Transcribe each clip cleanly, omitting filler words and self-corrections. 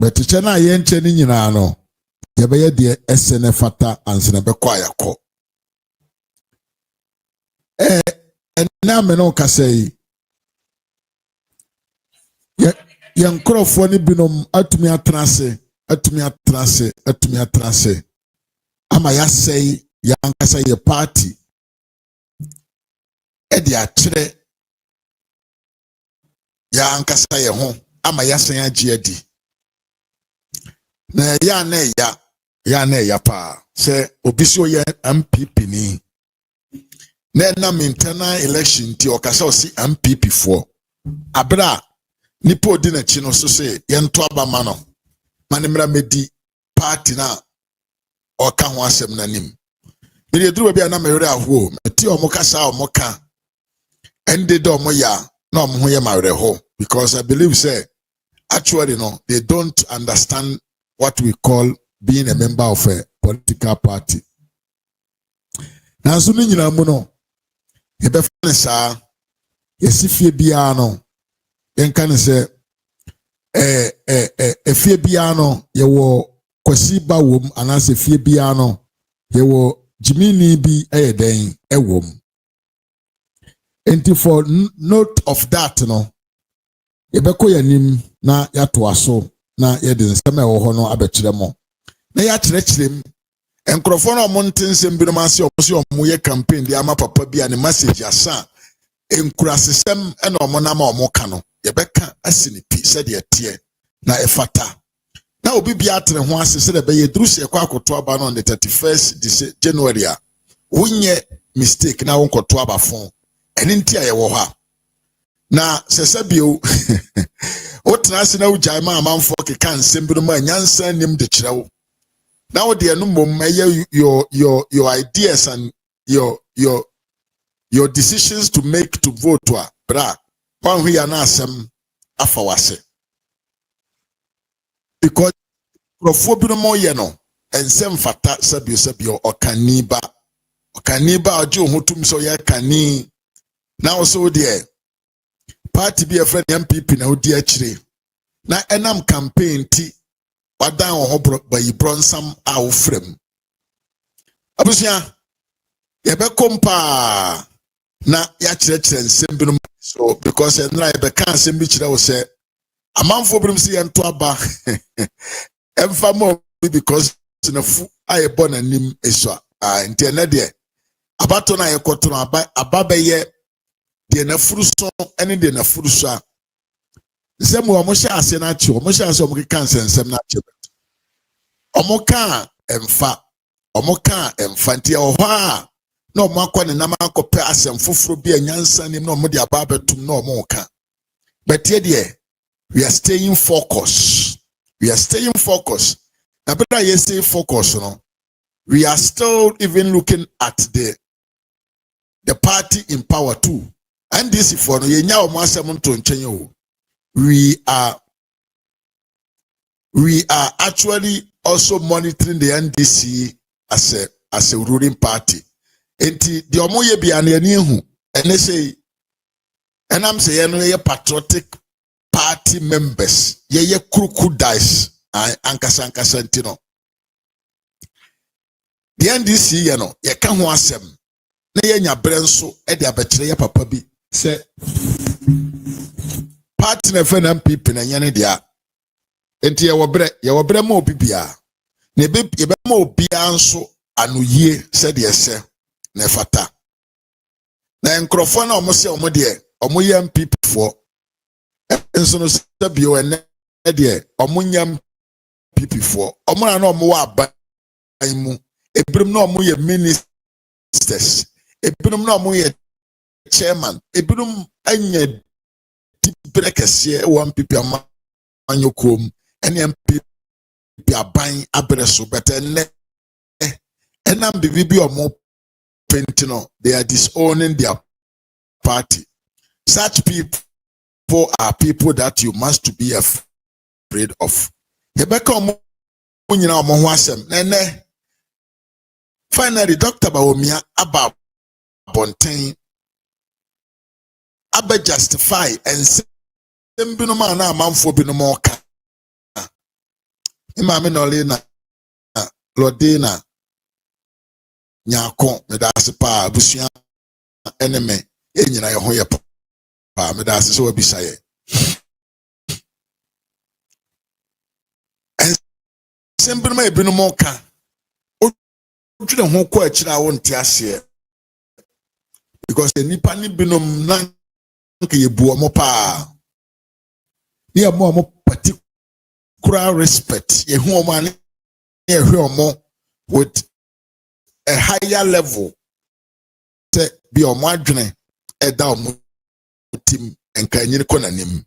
but chena yenche ni nyina no yebeye de esene fata ansene be kwa yakọ na me no kasai ya nkrofo ni binom atumi atrase ama ya sei ya ankasa ye party de akyere ya ankasa ye ho ama ya sen agye adi na ya na ya pa se obi so ye MPP ni na internal election ti okasa osi MPP for abra nipo di na chi no so se ye nto abama no manemra medi party na oka ho asem nanim me de duru bia na mewere aho meti omokasa omoka ende do omoya na omho ye mawere ho because I believe say actually no they don't understand what we call being a member of a political party. Na so ni nyina mu no ye be fa sa yesifie bia no yenka ne se efie bia no ye wo kwasi bawom anase fie bia no ye wo jimini bi den ewom. And for note of that no yebeko yanim na yato aso na yede nsem e wo ho no abekire mo na ya kyerɛkyerɛm enkrofo no mo ntensem bi no ma se omo ye campaign de ama papa bi ane message asa enkurasesem e na omo na ma omo ka no yebeka asini pi se de tie na efata na obi bia atere ho ase se de be ye duru se kwa akoto aba no on the 31st January a wonye mistake na wonkoto aba fon eni nti a ye wo ha na sesabio wotena se na ujai ma amanfo keka nsem bi no ma nyansa nim de kirewo na wo de no mom your ideas and your decisions to make to vote to bra one we are na asem afa wase because profo bi no mo ye no ensem fata sabio okaniba oje ohotum so ye kani na also there party be a friend MPP na odi akire na enam campaign ti wadan wo bayi bronsam a wo frem abusia ye be kompa na ya kyerɛkyerɛ nsɛm bi no so because enra ye be kan nsɛm bi kyerɛ wo sɛ amanfo binom si ye nto aba emfa mo because na fu aye born anim eswa nti na de abato na ye kɔtoro aba be ye de na furuso ene de na furuso a nsɛm wo mo hye ase na kye wo mo hye ase wo kan nsɛm na kye omo ka emfa nti o ho a na omo akɔ ne nam akɔpɛ asɛm foforo bi anyansa nim na omo de aba betum na omo ka but here there we are staying focused na better you stay focused no we are still even looking at the party in power too and this for no yenya omo asɛm nto nkyɛn o we are actually also monitoring the NDC as a ruling party. Enti the omoye bia na ani hu ene say enam say no ye patriotic party members ye crocodiles ankasa ntino the NDC ye no ye ka ho asem na ye nya bre nso e de abekire ye papa bi say party na fe na MPP na nyane dia enti ye wo bre ma obi bia na ye be ma obi anso anoyie se de ese na fata na enkrofo na omo se omo de omo ye MPP for enso no se bio ene de omo nyam MPP for omo na omo wa aban mu ebirum na omo ye ministers ebirum na omo ye chairman ebirum anya dibrekese wo MPP amanyokom ene MPP aban abreso betene enam bibi omo pentino they are disowning their party. Such people are people that you must be afraid of. Yebeka omo nyina omo ho asem nene finally Dr. Bawumia aba bonten aba justify and say bino ma na amanfo bino mo ka Imame Nolina Lodina Nyako Medasipa Busia enemy Enyina Hoya Pa Medasi so bisaye. And simple may be no more can. Odwene ho kwa akira wonte ase because the nipa ni binom nan ke yebu omo pa ni amo particular respect ye hu omo ani ye hwe omo with a higher level say bi omo adwene eda omo tim enka nyine konanim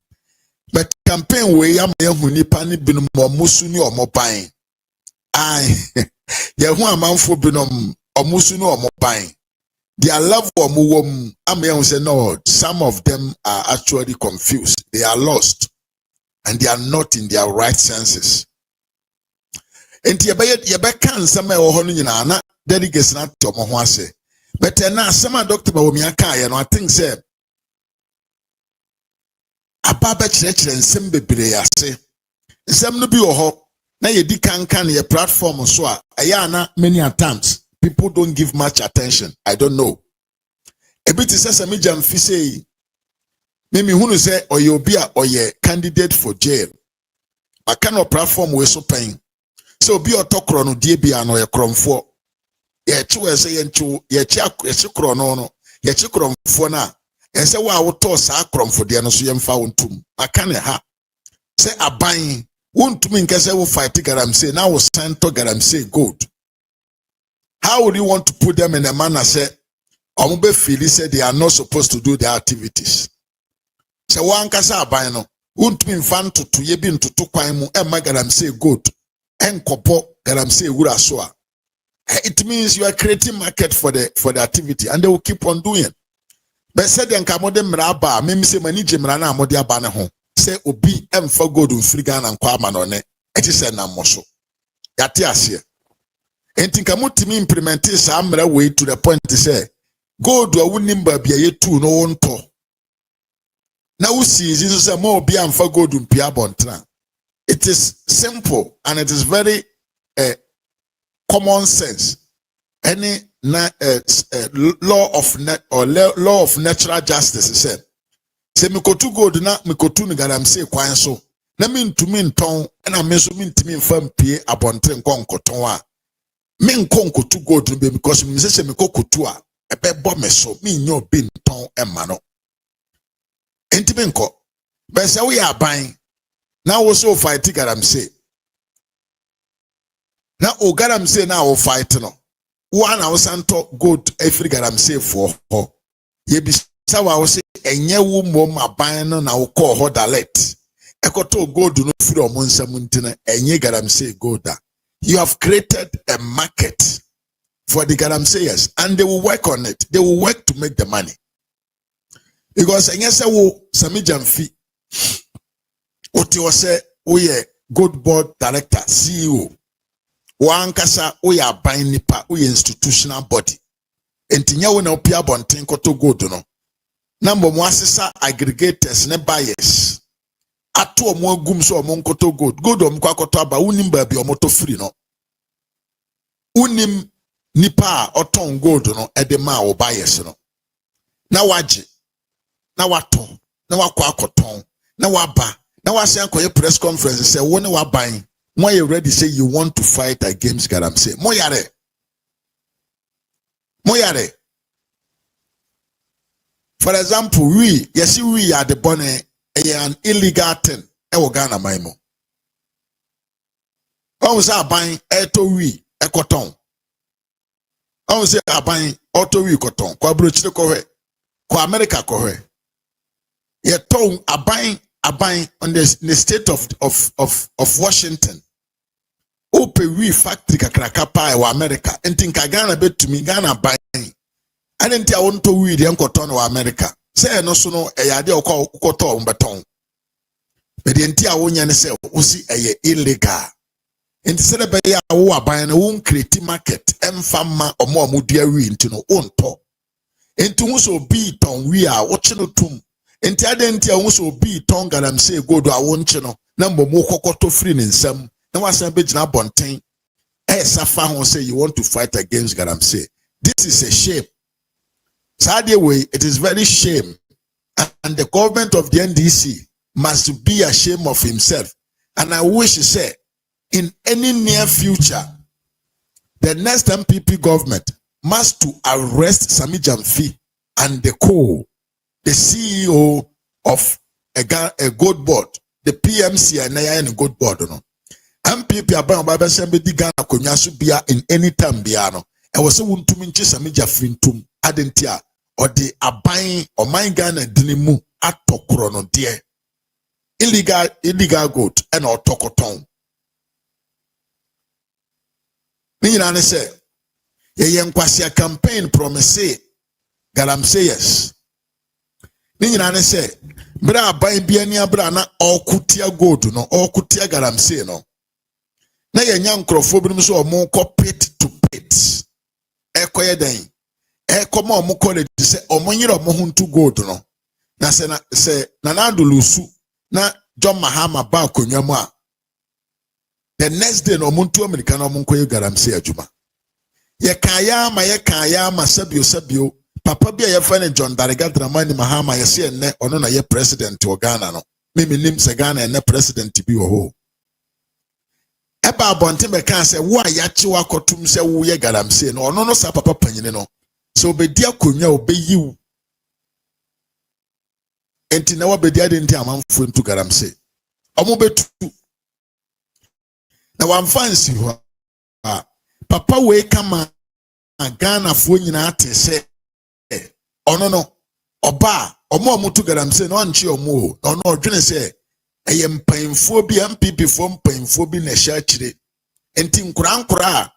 but campaign we ya me hu nipa ni binom omo su ni omo ban ai ye hu amanfo binom omo su ni omo ban. Their love for Muwom, I say no, some of them are actually confused. They are lost and they are not in their right senses. And yebe can some na delegates not to Mohwase. But now some Dr. Bawumia Kaya, I think say Ababa Church and Sembe Birease. Some no be ho na ye di can your platform so ayana many times. People don't give much attention. I don't know. A bit is a major say, maybe who say, or you'll be a candidate for jail. I cannot platform we so paying. So be a talk on DB or a crom for. Ye two say and two, ye check a chrono, ye check for now. And say, well, I will toss a crom for the annoying found tomb. I can't ha. Say a buying, won't to me, case I will fight Garam say, now was sent to Garam say, good. How would you want to put them in a manner say, Omube Philly said they are not supposed to do their activities? So one kasa abino, won't mean fan to yebin to tukaimu, and my garam say good, and kopo garam say uraswa. It means you are creating market for the activity, and they will keep on doing. But said the Kamode Mraba, maybe say manage Mrana Modia Banaho, say Obi and for good in Frigan and Kwaman on it. It is a namoso. Yatiasia. And think I'm to me implement some way to the point to say, go to a winning baby, two no one to. Now see, this is a more be and for go to Piabontra. It is simple and it is very common sense. Any law of law of natural justice said, say me go to go do not me go to Nigadam say quite so. Let me to mean tongue and I mean to mean firm pay upon ten concotonwa. Men konko to go to be because me say me kokotua e be bo me so me nyo bin ton e ma no enti me nko be say we aban na wo so fight garam say na o garam say na wo fight no one na wo santo go to every garam say for ho ye bi sa wa wo say enye wo mom aban no na wo call ho dalet e ko to go do no free o mo nsam ntina enye garam say go da. You have created a market for the Galamseyers and they will work on it. They will work to make the money. Because Sami Jamfi, what you say, we are good board director, CEO. Wankasa, we are buying nipa, we institutional body. And Tinya when Opia Bontin Koto go to no. Number one, aggregators, ne buyers. Ato omo gum so omo nkoto good omko akoto aba unim ba bi omo to free no unim nipa oton gold no edema o bias no na waje na wato na wakọ akoton na waba na wase ankoye press conference say woni waban mo you ready say you want to fight against Garam say mo yare for example we are the bonnet an illegal thing e Ghana maimo o say aban eto wi ekoton o say aban auto wi koton kwa brochire ko hwe kwa America ko hwe ye ton aban on the state of Washington ope wi factory kakraka pa e America entinka Ghana betumi Ghana aban anenti a wonto wi de enkoton wa America. Say no so no eyade okoto mbeton but the enti a wonya ne say wo si eye illegal enti se be ya wo aban na won create market emfa ma omo amodua wi enti no onto enti wo so bi ton wi a wo che no tum enti ade enti a wo so bi ton Galam say go do a wo nche no na mbom kokoto free ne nsam na wasan be gyina bonten safa ho say you want to fight against Galamsey. This is a shame. Sadly way, it is very shame. And the government of the NDC must be ashamed of himself. And I wish to say, in any near future, the next MPP government must to arrest Sami Jamfi and the CEO of a gold board, the PMC and a gold board. No? MPP Aban Baba Sembe di Ghana konyasu bia in any time biano. E was a wuntum nchi Sami Jamfi ntum adentia or the aban or my Ghana dinimu atokro no dear. Illegal goat and or tokoton. Nina say, ye yenkwasi campaign promise Galamsey yes. Nina say, bra aban biania bra na okutia gold no okutia Galamsey no. Na ye nyankrofo bi so omo ko pit to pit. Ekoye den. Ekoma omo college say omo nyira omo huntu gold no. Na se na nadulusu na John Mahama ba konyamu a the next day no muntu America no monko ye Galamsey adwuma ye kaya ma sabio papa bia ye fa ne John Dariga Dramani Mahama ye se enne ono na ye president o Ghana no me nim se Ghana enne president bi wo ho eba abonte be kan se wo ayache wakotum se wo ye Galamsey no ono no sa papa panyine no so obedi akonwa obeyiwu enti na wabedi ade nti amanfo ntu Galamsey omo betu na wamfansi ho papa we kama Ghana fo nyina ate se ono no oba omo tu Galamsey no anchi omo ono odwene se eye mpanfo bi MPP fo mpanfo bi na hya kire enti nkura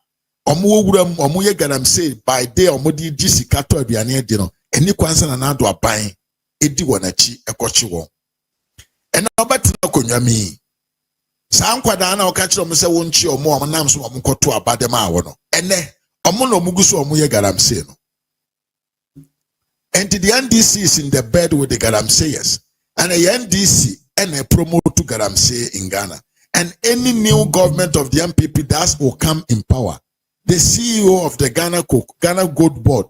omo wowuram omo ye Galamsey by day omo di gisika to aduane adi no eni kwansa na nado aban edi wonachi ekochi won ena obatina konwami sa nkwada na oka kire omo se wonchi omo nam so omo koto abade ma wo no ene omo no muguso omo ye Galamsey no and the NDC is in the bed with the Galamseyers and the NDC and a promote to Galamsey in Ghana and any new government of the MPP that will come in power the CEO of the Ghana Gold Board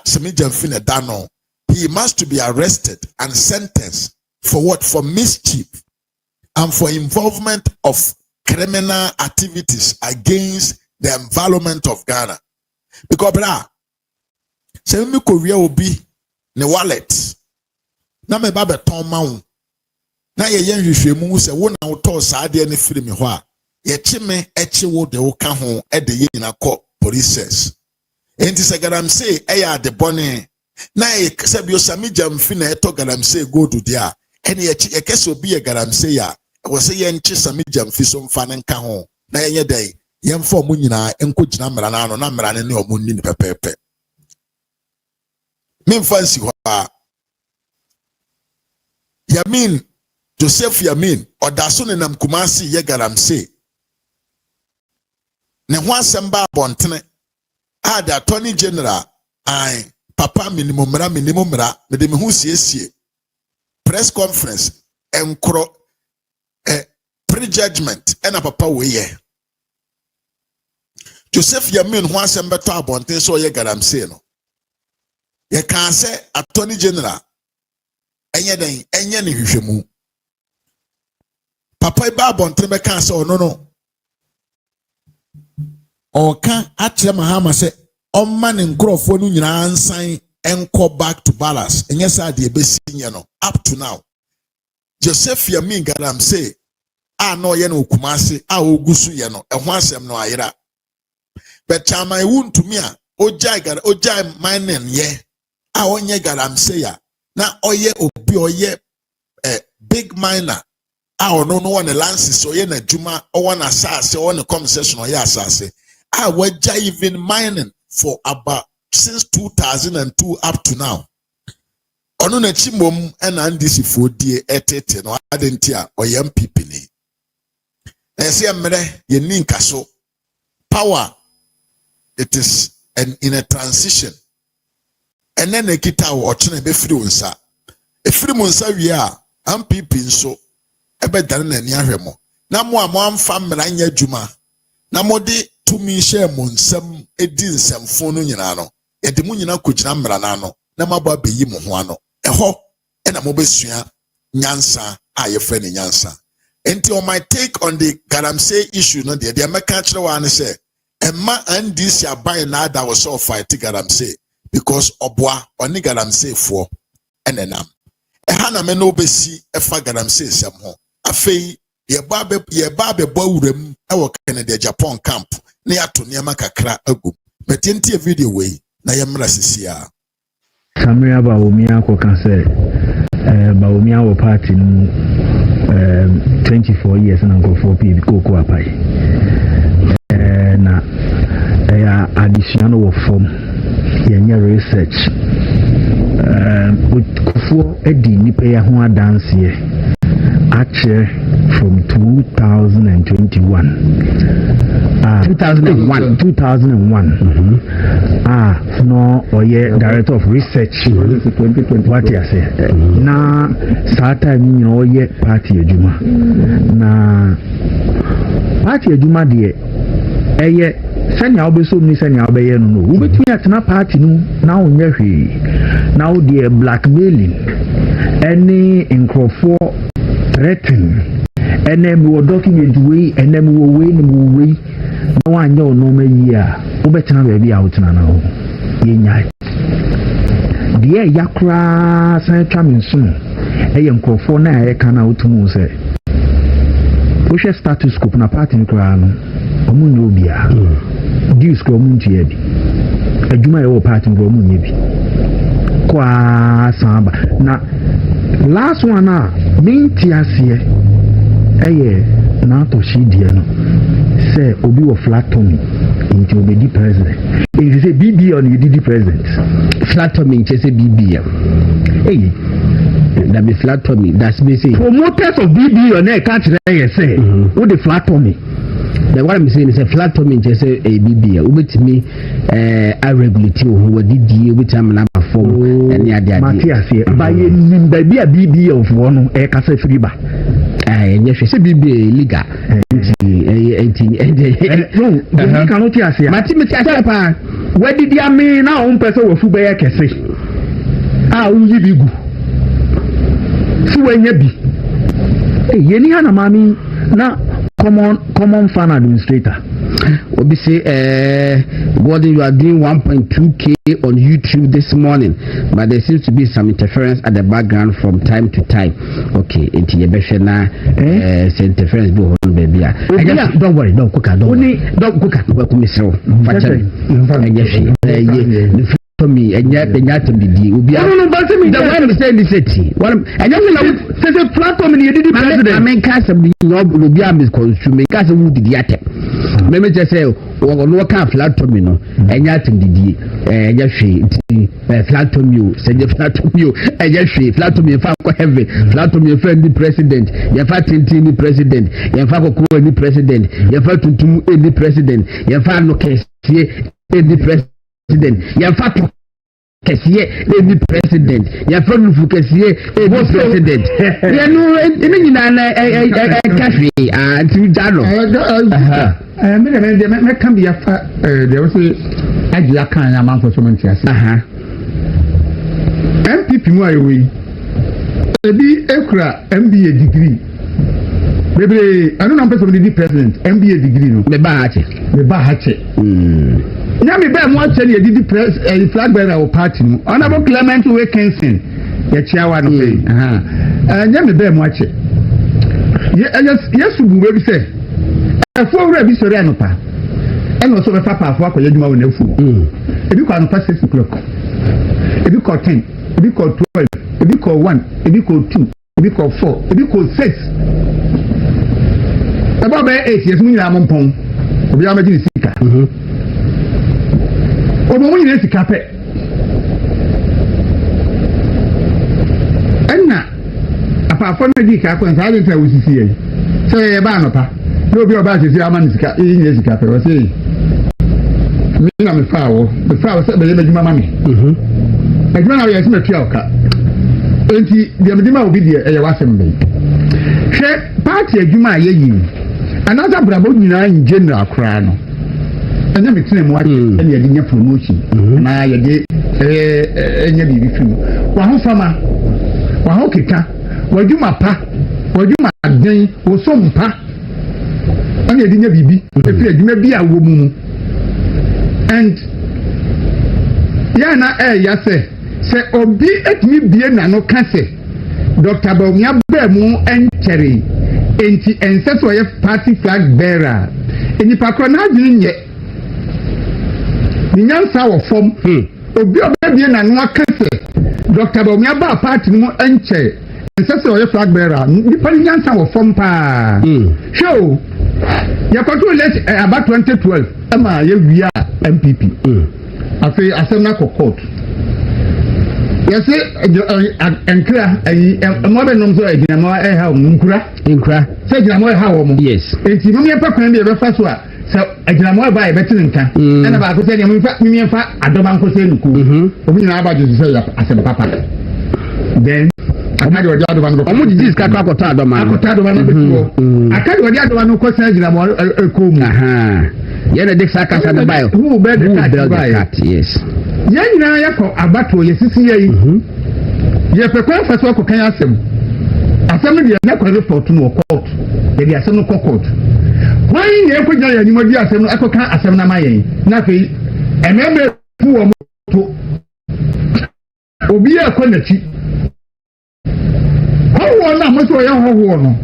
Sami Jamfi Dano he must be arrested and sentenced for what? For mischief and for involvement of criminal activities against the environment of Ghana. Because se mi Korea obi ne wallet na me ba beton ma wo na ye yen hwehwemu se wo na wo to saade ne firi me ho a ye chime echi wo de wo ka ho e de ye nyina kɔ police enti se Galamsey eya de bone na ye se bi Sami Jamfi na eto Galamsey go do dia ene ye chi ekese obi ye Galamsey ya wo se ye nchi Sami Jamfi so mfa ne nka ho na ye den ye mfa omu nyina enko gina mra na ano na mra ne omu ni pepepe min fancy wa Yamin Joseph Yamin odaso ne nam Kumasi ye Galamsey ne ho asɛmba abontene the Attorney General papa minimum mra me de me ho siesie press conference enkro pre-judgment ena papa we ye Joseph Yamin ho asɛmba to abontene so ye Galamsey no ye kan say Attorney General enye ne hwehwemu papa ba bontre be kan say no oka akyere Mahama say omma ne nkrofo no nyina ansan enko back to balance enye say de besi nye no up to now Joseph Yamin Galamsey no ye no Kumasi ogusu ye no ho asem no ayera but chama ewuntumi a ojai mining ye onye Galamsey ya na oye obi oye big miner no one lances oye na juma one asase one concession oye asase waja even mining for about since 2002 up to now ono na chimom na ndisi fodie etete no adentia oye MPP ni ese emre ye ninka so power it is in a transition and then a kita or chine be free unsa. A free munsa we are MPP so ebe dan na ni ahwemo. na mo amfa mmara nya adwuma na mode tumi hye mo nsam edi nsamfo no nyina no ye de mo nyina kogina mmara na no na maba beyi mo ho ano eho na mo besua nyansa a ye fe ne nyansa enti on my take on the galamsey issue no de meka kire wa ne se emma ndc abai na ada was so fight galamsey because oboa oni galamsey fo enenam eha na me no besi efa galamsey sem ho afei ye ba be bawuram e wo Canada Agyapong camp na ya to niam kakra agum metintie video we na ye mra sisia Samria Bawumia ko kan say Bawumia wo party no 24 years na go for people ko apai na ya addition wo form ye research kofo edi nipa ya ho adanse actually from 2021 no oye director of research 2020 what you say na sata ni oye party adwuma na party adwuma de eye sanya obeso ni sanya obeye no wo betumi atena party no na onye hwe na wo de blackmailing any incrofo threaten enem wo document we enem wo we no we na wanya ono mayi a wo betena ba bia wo tena na ho yenya de yakra san twa menso eye incrofo na e kana wotumu se wo she status quo na party nkra no omu nyo bia dis ko mu ntie bi adwuma ye wo party ngo mu nye bi kwa samba na last one na minti asie eye na to shidie no say obi wo flattomy into obedi president if say BB on you did president flattomy che say BB hey that be flattomy that's me say promoters of BB on e can't say what the flattomy. The what I'm saying is a flattomy just a BB. With me, I regulate who did the which I'm not form and the other. Matthias, by baby a BB of one a cassa friba. And yes, she said BB legal. No, cannot say. Mathematics, where did you mean now? Person of Fuba can say, ah, we be good. So when you be, Yenny Hana Mammy now. Common fan administrator. Obi say Gordon, you are doing 1.2K on YouTube this morning, but there seems to be some interference at the background from time to time. Okay, into your beshena interference be on baby. Don't worry, don't cook. Don't cook. Welcome, Mr. To me and yet the yacht be the ubi. I don't know about me. The one is saying the city. Well, and then says a platform in the president. I mean, cast of the Lubia is consuming cast of wood yacht. Maybe just say, or no can flat to me, no, and yet in the Yashi flat to you, send your flat to you, and Yashi flat to me, heavy, flat to me, friendly president, your fat in the president, your father the president, your father to any president, your father case any president. Ya fatu kesiye the president ya fatu fu kesiye the president ya no ene nyina na cafe anti dano me kan bi afa there was Agyapong ya man for so many years MPP mu ayewi ebi ekura MBA degree bebe anu na person the president MBA degree no me ba hache Nyami be mo tell you did press flag bearer of party no honorable Clement Wilkinson ya chairman no pay nyami be mo ache yes bu we bi say afo wura bi sori anopa e no so be papa afo akoye djuma wo na fu ebi ko anopa 6 o'clock ebi ko 10 ebi ko 12 ebi ko 1 ebi ko 2 ebi ko 4 ebi ko 6 aba be 8 yes mu nyina mo pon obi amagi sika Omo mo nyina sika pe enna apa afọ na di ka ko nsa de nta wusisi yi so ye ba no pa no bi oba sisi ama ni sika yi nyina sika pe o sei mi na me fa wo se be juma mami ejuma na ye se me tua oka enti de me di ma obi de e ye wasem be hwe party ejuma ye yi another brabo nyina in general kra no anya metene mo ake ene yade nya promotion na yade enya bibi fi wa ho fama wa ho keka wadwuma pa wadwuma aden wo so mpa anya yade nya bibi efi adwuma bi a wo mu and yana ya se obi etimi bie na no ka se Dr. Bawumia ba mu enchere enti enseto ye party flag bearer enipa kro na adwene nye ni nyansa wo fom obi obedie na no aka se Dr. Bawumia ba party mu enche enseto ye flag bearer nipa ni nyansa wo fom pa show ya kwato let about 2012 ama ye wia MPP afi asemna court yes enkra mo be nom so agina mo ha nkura se agina mo ha wo mo yes enti mo me pa kwan bi e be fa so a se agina mo ba e be tin nka na ba ko se ne mo fa adoma nko se nuku obi na aba jo se ya asem papa then akadi odi adoma no mo di ka ka akota adoma no akadi odi adoma no ko se agina mo ko mu yana de saka sa bayo who be the cat yes yan na yakọ abato yesisi yi ye pekwa faso ko kan asem de na kwa report no court de asem no court wan ye ko nya yanimo di asem no akoka asem na mayen na fe emebe fu wo moto obi e ko na chi ho na mo so ye ho no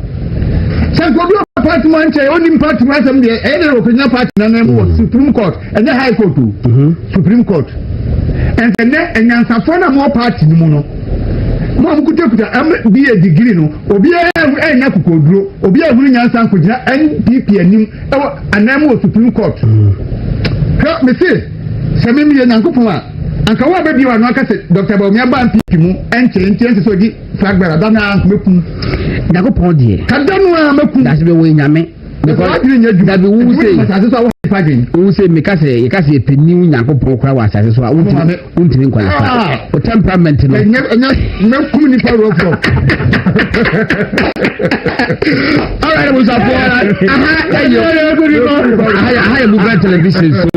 sen ko do party man che oni party man asem de e de ko nya party na na mo Supreme Court and the High Court Supreme Court and then enyansafo na mo party ni mu no mo amkuta be a degree no obi enya kokoduro obi ahuru nyansa nkogina NPP anim anam Supreme Court ka me say se me ye nankopon a anka wa ba bi wa no aka se Dr. Bawumia ba NPP mu enche so di flag bearer da na mekum nankopon die ka da no a mekum da se be wo nyame because that be who say me ka say peni Nyankopon kwa wa asase so a untimi nkwalify o temperament no me kum ni pa rock all right was up aha you television so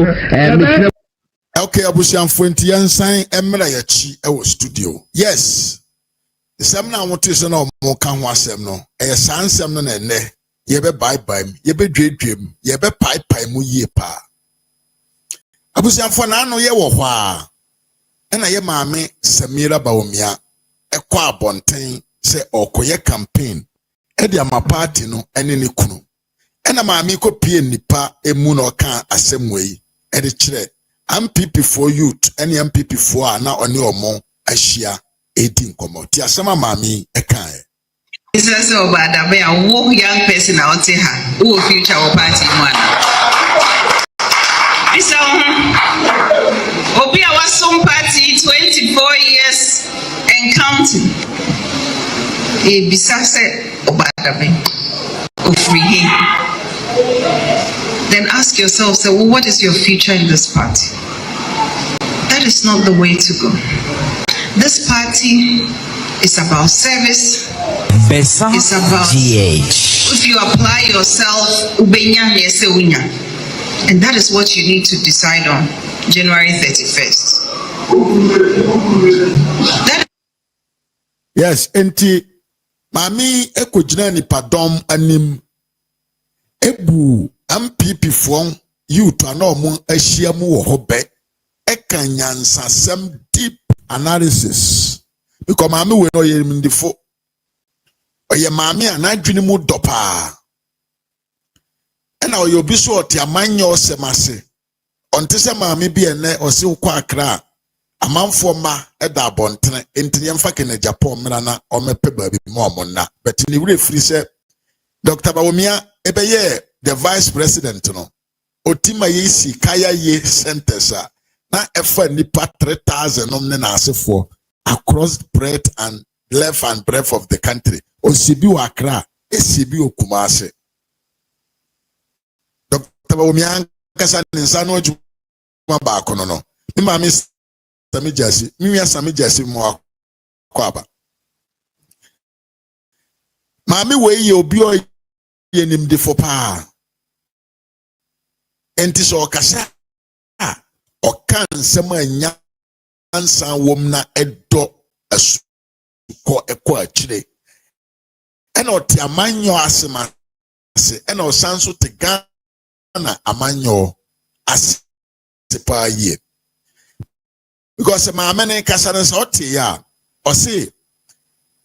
okay abusianfo nti yansan emra yachi e wo studio yes sem na wote so na mo ka ho asem no e sansem no na ene yebe bye yebe dwedwem yebe pai mu yie pa abusianfo na ano ye wo hwa na ye maame Samira Bawumia ekwa abonten se okoye campaign e dia ma party no ene ne kunu na maame ko pie nipa emu no ka asem wei e de kire MPP for youth ene MPP for na oni omo ahia edi nkomo ti asema maame e kan This is so bad. I mean, a young person out there who future or party man. This Obi was some party 24 years and counting. A bisase obadabe of free. Then ask yourself, so well, what is your future in this party? That is not the way to go. This party is about service. It's about if you apply yourself, and that is what you need to decide on January 31st. Yes, enti mami ekojina ni padom anim ebu MPP fon youth anomo ahia mu wo hobe ekanyansa sem deep analysis because mami we no yerimndifo oye mami anadwini mu dopa ena oye obi so oti amanya osemase onte se mami bi ene osi ukwa akra amanfo ma eda abontene entine mfa ke na Agyapong mra na omepe baabi mo omonna but ni wure free se Dr. Bawumia ebeye the vice president no otima yesi kaya ye centers na efa nipa 3000 omne na asefo across breadth and length and breadth of the country osibi wa Accra esibi okumase Dr. Bawumia kasa nsa no adwuma ba kono no mi mami samijasi mi ya samijasi mo akwaba mami we ye obi o ye nimdefo pa enti so okasa okan nsema anya ansa wom na edo asuko ekọ akire ena oti amanyo asema se ena osanso te Ghana amanyo ase pa ye because my many kasana oti ya o say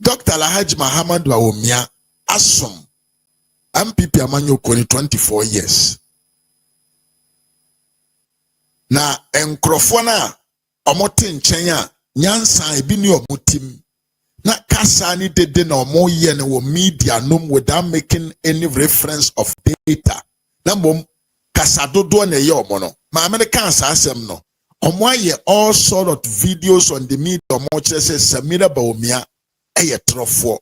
Dr. Alhaji Muhammad Bawumia asom MPP amanyo koni 24 years na enkrofo na omote nchen a nyansa ebi ni omotim na kasa ni dede na omo ye ne wo media nom without making any reference of data na mom kasa dodo na ye omo no ma American asem no omo aye all sort of videos on the media omo kire say Samira Bawumia eye trofo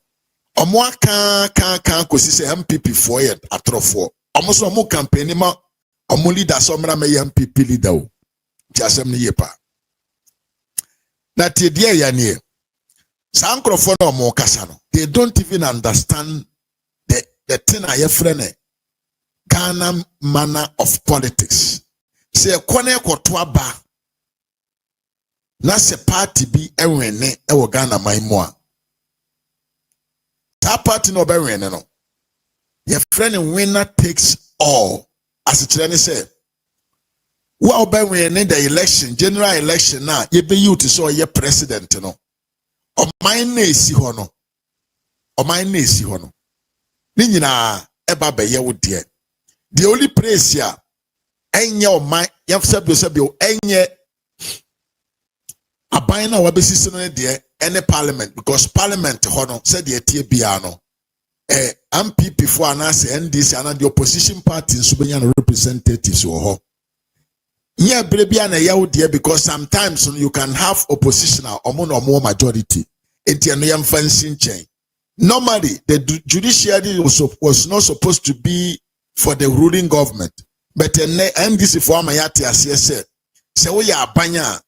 omo kan kosi say MPP for ye atrofo omo so omo campaign ma omo leader so mra me MPP leader o ti asem ni ye pa na tie die ya nie sankrofo no mo kasa no they don't even understand the thing I friend Ghana manner of politics say kone koto aba na se party bi enwene e wo Ghana man mu a that party no be wene no your friend winner takes all as it really say wa oba wene the election general election na ye be you to so ye president no oman na esi ho no ni nyina eba be ye wo de the only place ya enye oman ye sebio enye aban na wabesisi no de any parliament because parliament ho no said the tie bia no MPP for anase NDC and the opposition parties so benya representatives ho yeah, baby, and a dear because sometimes you can have oppositional or more majority. Chain. Normally, the judiciary was not supposed to be for the ruling government, but NDC for Mayati as said, so we are banya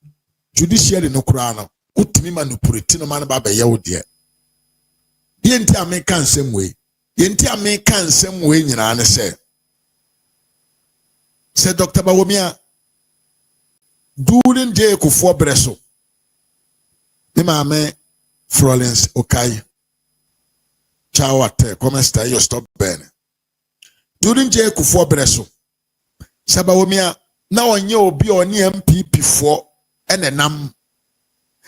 judiciary no crown, utimi manupurity no man baba yaw dear. The entire American same way. The entire American same way, you know, say Dr. Bawumia. During J. Kufuor Breso, the mame Florence Okai, Chawate, come stay your stop burning. During J. Kufuor Breso, Bawumia now on your be on MPP for and a nam,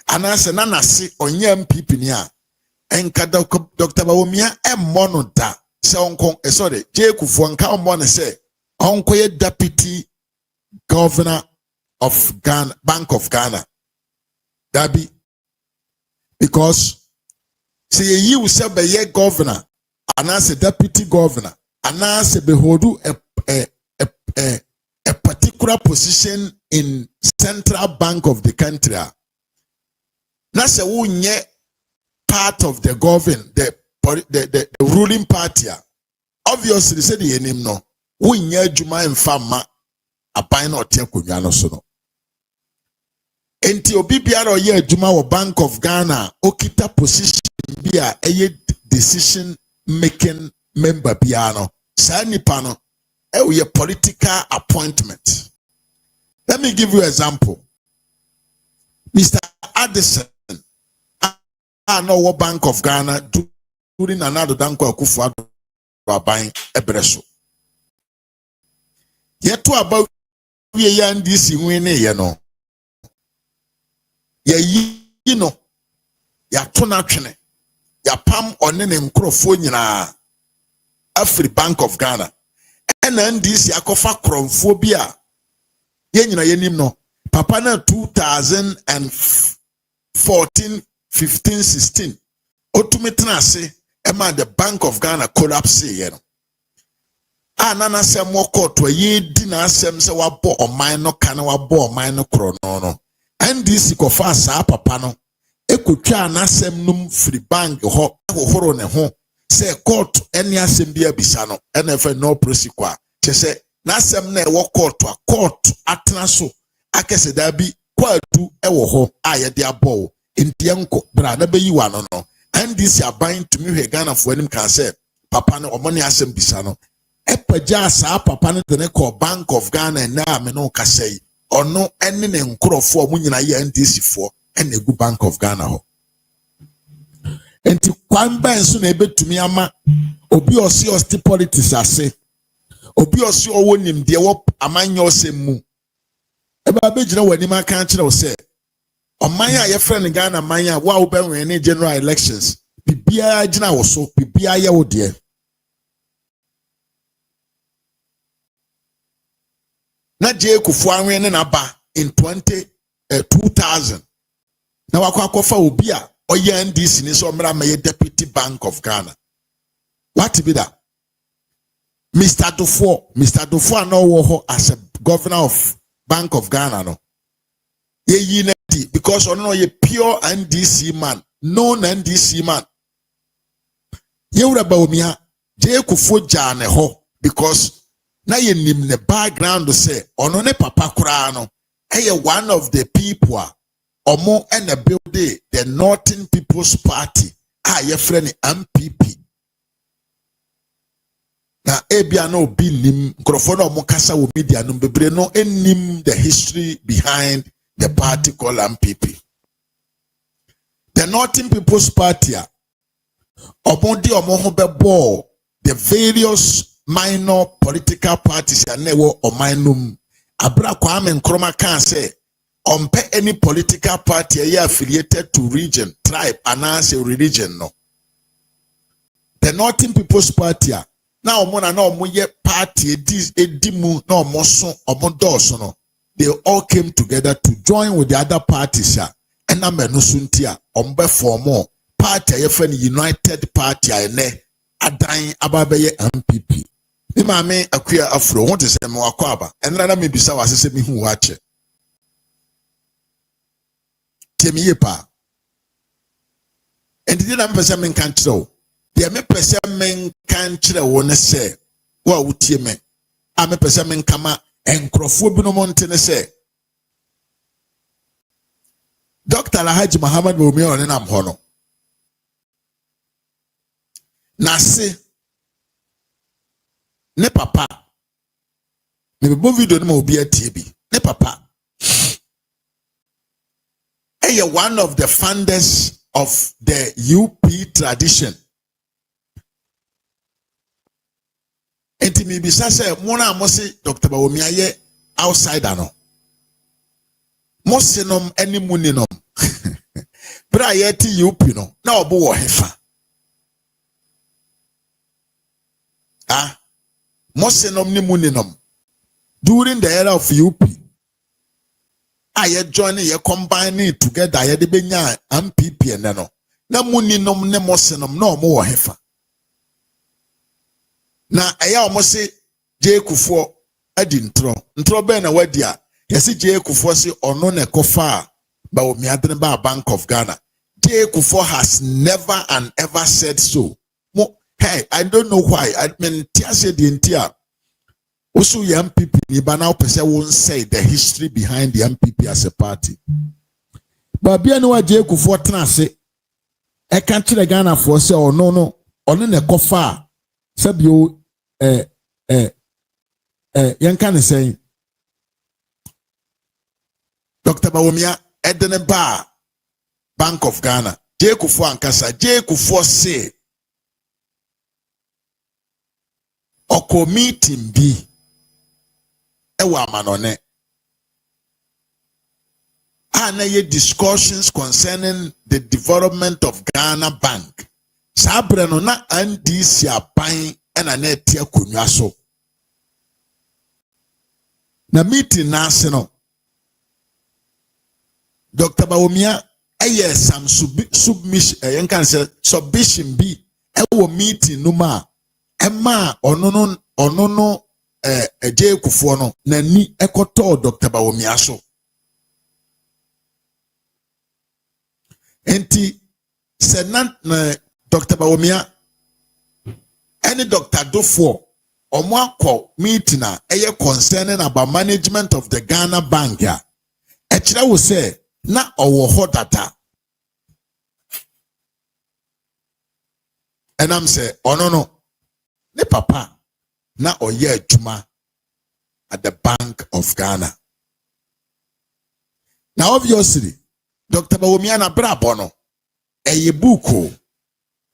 and as an anasi on your MPP near, and Dr. Bawumia and Monoda, sorry, J. Kufuor and Kaumon say, Uncle Deputy Governor of Ghana, Bank of Ghana. That be because say you say be ye governor and as a deputy governor and as a beholdu a particular position in central bank of the country. Na say unye part of the government, the ruling party. Obviously say the name no. Unye juma enfama abai na otia konwa no so no. Enti obi biara oye adwuma wo Bank of Ghana okita position bia eye decision making member bia no sa nipa no e political appointment. Let me give you an example. Mr. Addison no Bank of Ghana during another Danko Akufo-Addo aban ebreso yeto about we yan this win ye no you know, ya tona twene, ya pam one ne nkrofo nyina Afri Bank of Ghana. And this yakofa kromfo bia ye nyina yenim no. Papa na 2014, 15, 16. Otumetena ase ema the Bank of Ghana collapse ye no. Nana se moko to ye di na asem se wabo oman no kana wabo oman no kro no. And this kofa sa papa no ekotwa anasem num free bank ho horo ne ho say court any asem bia bisa no enefe no prosequa che say nasem na e wo court atena so akese da bi kwadu e wo ho aye de abo entienko bra na bayi wa no and this aban to me Ghana for anim kan say papa no omoni asem bisa no Epaja sa papa no de ne call Bank of Ghana na me no ka say ono ene ne nkrofo mu nyina ye NDC fo ene gu Bank of Ghana ho. Enti kwan ban so na ebetumi ama obi osi osti politics ase. Obi osi owo nim de wo amanyo semu. Eba begyina wani ma kan kire wo se oman a ye friend Ghana man a wa wo ben win general elections. Bibia gina wo so, bibia ye wo de. Na je kufu anwen na ba in 2000 na wakwa kofa obi a oye NDC ni so mra me deputy Bank of Ghana. What be that? Mr. Dufo no wo ho as a governor of Bank of Ghana no. Ye unity because ono ye pure NDC man, known NDC man. Ye ura Bawumia je kufu jane ho because na ye nim ne background say ono ne papa kura no one of the people omo and a building the Northern People's Party ye friend MPP na ebia no bi nim nkrofo no omo kasa wo media no bebre no enim the history behind the party called MPP. The Northern People's Party omo di omo ho bebo the various minor political parties and never or minum abra Kwame Nkrumah can say any political party affiliated to region, tribe, and as a religion no. The Northern People's Party now mona no moye party edimu no moso omodoso no. They all came together to join with the other parties and amenusuntia ombe for more party United Party ene adan ababeye MPP. Ni maame akuya afro won te se me wakwaba enra na me bisa wasese me hu wache temi yepa enti na me pese me kan kire o de me pese me kan kire wo ne se wa wutie me a me pese me kama enkrofo bi no monte ne se Dr. Alhaji Muhammad Bawumia one nam ho no na se ne papa me bo video no ma obi atie bi ne papa one of the founders of the UP tradition enti me bisa say mo na mo se Dr. Bawumia ye outsider no mo se nom eni muni nom bra ye ti UP no na obo wo hefa Mosenom ni muninom during the era of UP. Aye joining ye combining together ye de benya MPP and no. Na muninom ne mosenom no mo wo hefa. Na aya omo se je kufo adi ntro be na wadi a ye se je kufo se ono ne kofa Bawumia de ba Bank of Ghana. Je kufo has never and ever said so. Hey, I don't know why. I mean, Tia said the entire. Also, the MPP, but now person won't say the history behind the MPP as a party. But be no Jay Kufuor say, I can't tell Ghana for say, oh no, only the kofa. Sabio, young can say, Dr. Bawumia, Edene Bar, Bank of Ghana, Jay Kufuor and Kasa, Jay Kufuor say, Oko meeting bi ewa manone ana ye discussions concerning the development of Ghana Bank sabre no na NDC apan ena na etia konwa so na meeting na ase no Dr. Bawumia some submission can say submission bi ewo meeting no ma Emma onono Jay Kufuor no na ni ekoto Dr. Bawumia so enti senat na Dr. Bawumia any Dr. Dufo omo akọ meeting na concerning about management of the Ghana Bank ya ekire wo say na owo ho data and I'm say no ne papa na oye adwuma at the Bank of Ghana. Now obviously, Dr. Bawumia na brabo no eye buko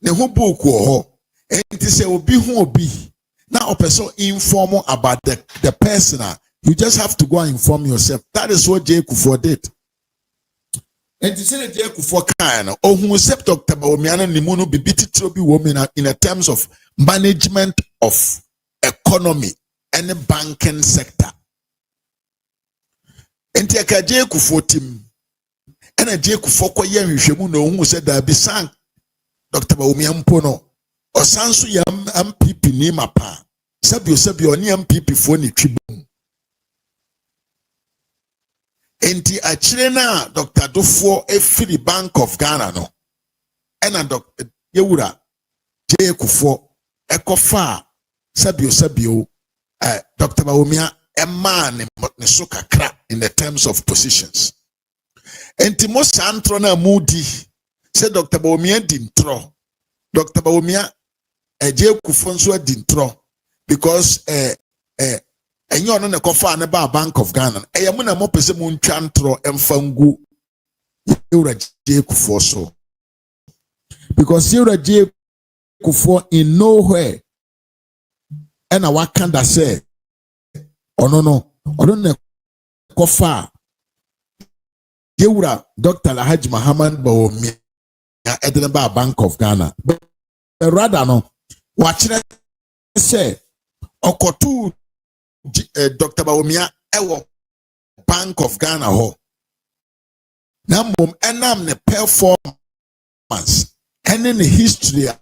ne ho buko ho enti se obi ho obi na opeso inform about the person. You just have to go and inform yourself. That is what J. Kufuor did. And to say J. Kufuor can or who accept Dr. Bawumia and Nimuno be bitty women in a terms of management of economy and the banking sector. And take a J. Kufuor team and a J. Kufuor Koyen Shemuno who said that be sang Dr. Bawumia Mpono or Sansu Yam MPP Nimapa. Sabio ni MPP for ni tribune. Enti achire na Dr. Dufour efiri Bank of Ghana no ena Dr. Yewura J. Kufuor ekofa sabio Dr. Bawumia ema ne so kakra in the terms of positions. Enti mo santro na mudi say Dr. Bawumia dintro. Dr. Bawumia J. Kufuor nso dintro because enyo no ne kofa ne ba Bank of Ghana mu na mo pese mu ntwa ntro emfangu Yewura J. Kufuor so because Yewura J. Kufuor in nowhere and a wakanda say no ne kofa Yewura Dr. Alhaji Muhammad Bawumia edene ba Bank of Ghana but rather no wachire say okotu Dr. Bawumia ewo Bank of Ghana ho na mom enam ne performance ene ne history a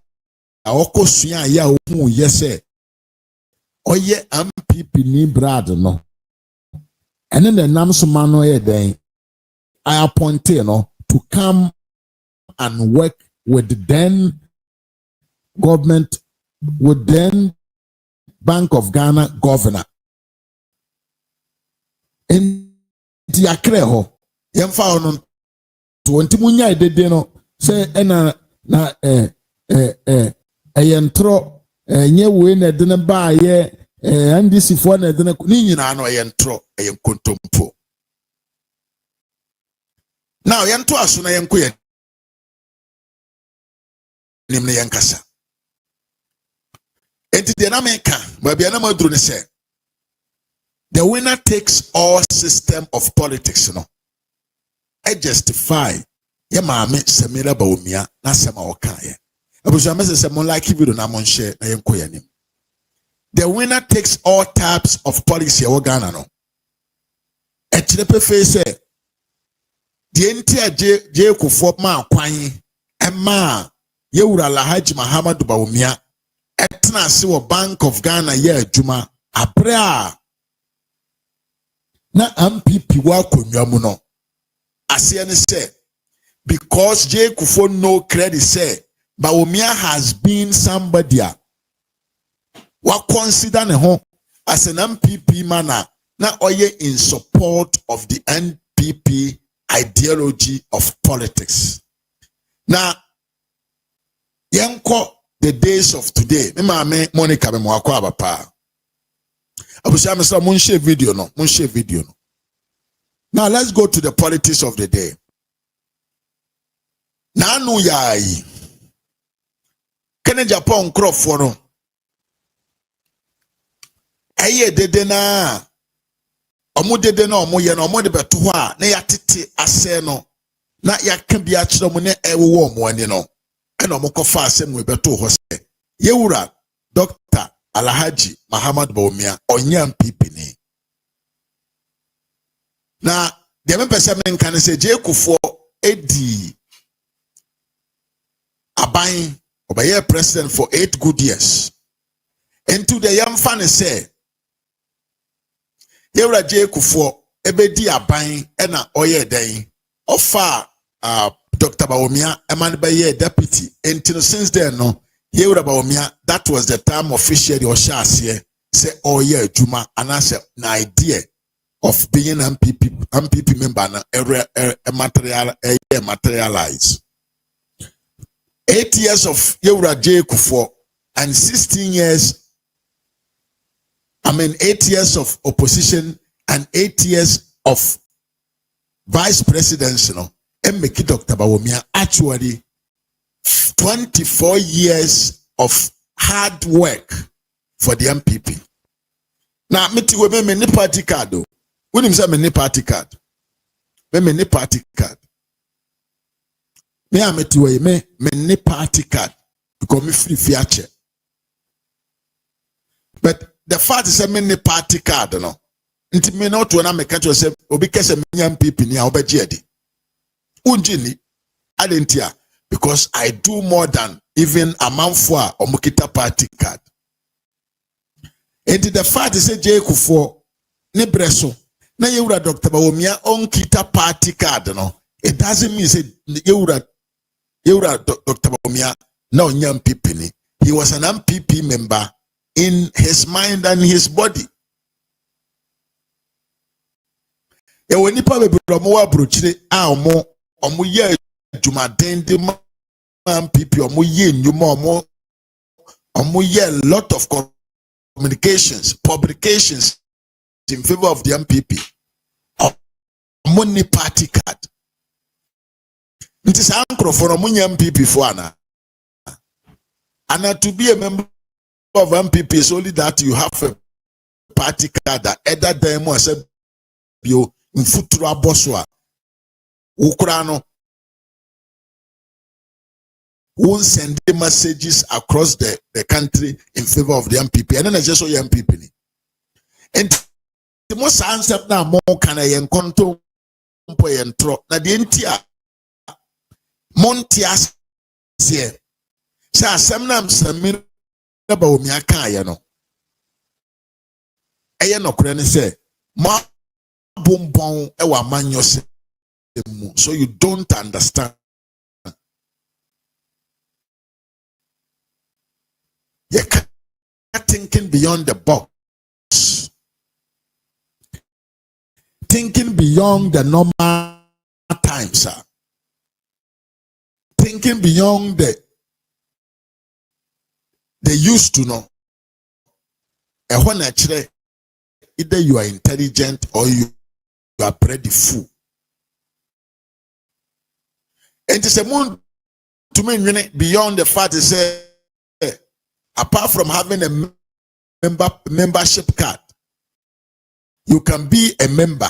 okosua ya ohun yese oye MPP ni brad no ene ne nam so ma no ye den I appointed no to come and work with the then government, with then Bank of Ghana governor. In the Akreho, young found on 20 munya de no say na yentro nye we na de na ba ye ndc fo na de na ni nyina no yentro yenkontompo. Now yento aso na yenko ye nim na yenkasa. Enti de na meka ba bia na maduru ne say the winner takes all system of politics no. I justify ye maame Samira Bawumia na sema okaye. Abuja message say mon like video na mon share na yenko yanim. The winner takes all types of policy e Ghana no. E chirepe fe say the entire J. Kufuor ma kwan e ma Yewura Alhaji Muhammad Bawumia etna se wo Bank of Ghana ye adwuma abra na MPP wa konwa mu no. Asiane say because J. Kufuor no credit say Bawumia has been somebody what consider ne ho as an MPP manner na oye in support of the NPP ideology of politics. Now yenko the days of today me maame Monica me mo akwa abapa abusia me say mun share video no. Now let's go to the politics of the day. Nanu yai Agyapong crofo no eye dede na omo dede na omo ye na omo de beto ho a na yatete ase no na yaka bia kire mo ne ewo omo ani no e na omo kofa ase mo beto ho se Yewura Dr. Alhaji Muhammad Bawumia onya MPP ni na de me pese men kan se J. Kufuor edi aban obey president for 8 good years. And to the young fan say Yewura J. Kufuor ebedi aban ena oye den offer Dr. Bawumia eman be deputy. And since then no Yewura Bawumia, that was the time officially Oshase say oye juma and I said an idea of being MPP member na materialize. 8 years of Yewura J. Kufuor and 16 years 8 years of opposition and 8 years of vice presidency, and make Dr. Bawumia actually 24 years of hard work for the MPP. Now, me too, me ni party card. When him say me ni party card, me ni party card. Me am too, me ni party card because me free fiache. But the fact is, me ni party card, no. Inti me not when I make catch yourself, obi kese me MPP ni a obeji edi. Unjini, adentia, because I do more than even a man for or mukita party card. And the fact is, J. Kufo, Nebreso, na yura Dr. Bawumia on kita party card, no. It doesn't mean say yura Dr. Bawumia no MPP ni. He was an MPP member in his mind and his body. E when nipa be bromo abrochire a omo ye jumaden de MPP omo ye nyuma omo ye a lot of communications, publications in favor of the MPP. Money party card. It is anchor for a money MPP for Anna. And to be a member of MPP is only that you have a party card that either them or said you in futura boswa. Ukrano won't send messages across the country in favor of the MPP. And then I just saw your MPP. And the most answer now more can I encounter entro na the entia Montias say asem na msamir Bawumia kan ya no eye no kure ne say ma bombon e wa manyo se mu, so you don't understand. You're thinking beyond the box, thinking beyond the normal times, sir. Thinking beyond the used to know. And when actually either you are intelligent or you are pretty fool. And it's a moon to me beyond the fact is apart from having a membership card, you can be a member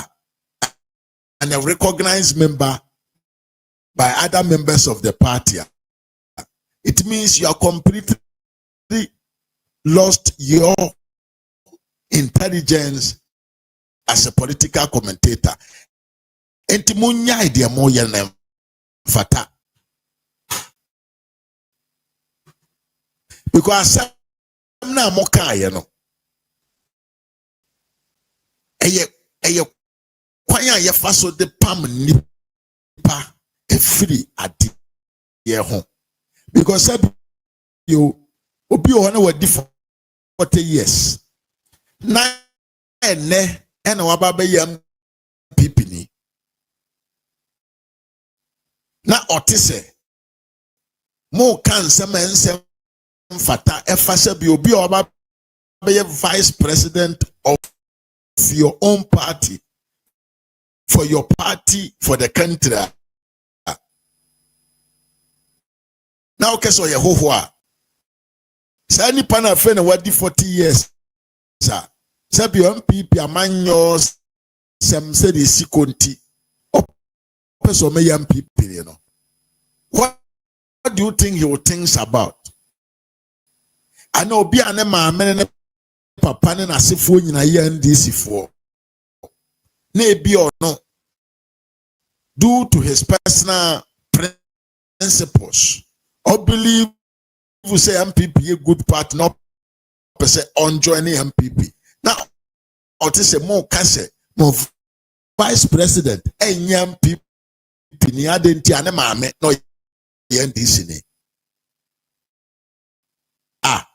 and a recognized member by other members of the party. It means you are completely lost your intelligence as a political commentator. Enti munya idea mo yana fata. Because I'm na moka you know. Eye kwanya ye faso de pam nipa e free adi ye ho. Because you obi o na wadi for 40 years. Na ene ena waba be yam pipini. Na otise mo kan ensem fata efase bi obi o waba be vice president of your own party, for your party, for the country. Now, okay, so Yehovah. Say any pana friend what 40 years, sir. Say be MPP amanyo sem say the sikonti. So me MPP, you know. What do you think he will think about? I know be an man papa ne asefo nyina ye NDC for. Na be or no. Due to his personal principles, or believe we say MPP a good part, not per se on joining MPP. Now, or to say more case, more vice president, and MPP ni adenti ane mame no NDC ni. Ah,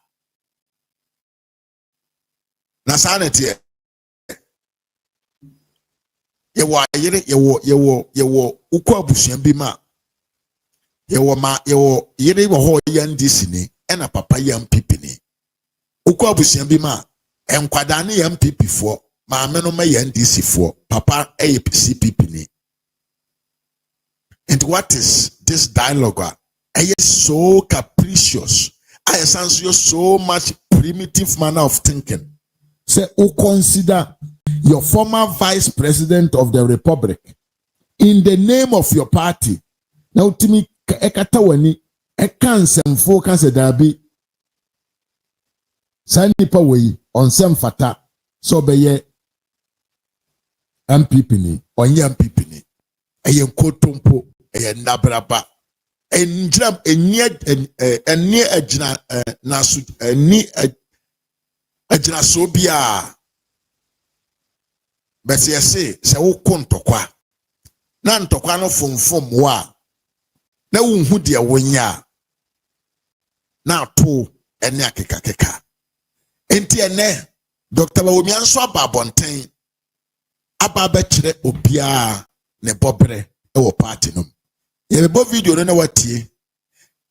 na sanity. Yewo ayire yewo ukwa abusuan bi ma yewo yire wo ho ya ndisi ni ena papa ya MPP ni ukwa abusuan bi ma enkwadane MPP for maame no me NDC for papa CPP ni. And what is this dialogue? I so capricious. I sense you so much primitive manner of thinking. Say, who consider your former vice president of the republic in the name of your party. Now, to me, ekatawani, ekansem focus dabi. Sani pawei on sem fata so beye MPP ni onye MPP ni. Eye nkotompo eye nabraba. Enjram enye agina nasu eni agina so bia. But say wo kontokwa na ntokwa no fomfom wa na wonhu de wonya na to ene akeka enti ene Dr. Bawumia nso ababonten aba kire obia ne bobre wo party no ye bo video no na watie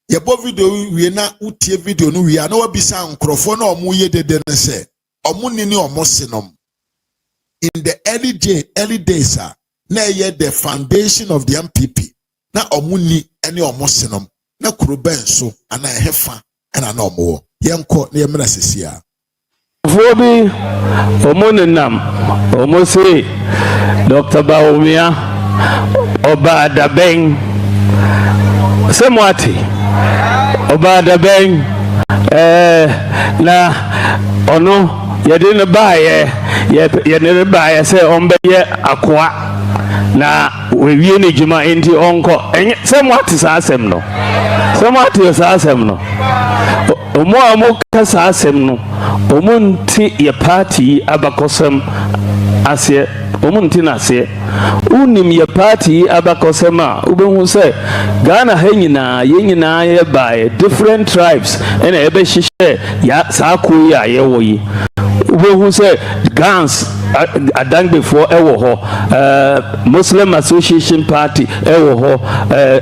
ye bo video wie na utie video no wie na wabisa nkrofo na omuye dede ne se omuni ni omosinom. In the early days, na ye the foundation of the MPP. Na omuni any omosinum. Na kurubenso ana hefa ana no mo. Yenko na yemra sesia. Fobi omunenam omose Dr. Bawumia Oba Adabeng Semwati Oba Adabeng na ono yedine baye ye baye se ombeye akwa na wewie ne juma enti onko semwati sa asem no semwati sa asem no omo amuka sa asem no omunti ye party abakosem ase omunti na ase unim ye party abakosem a ubehu se Ghana henyina yenyina ye baye different tribes ena ebe hihye ya sa akoyi a ye woyi who say Gans adang before ewo Muslim Association Party ewo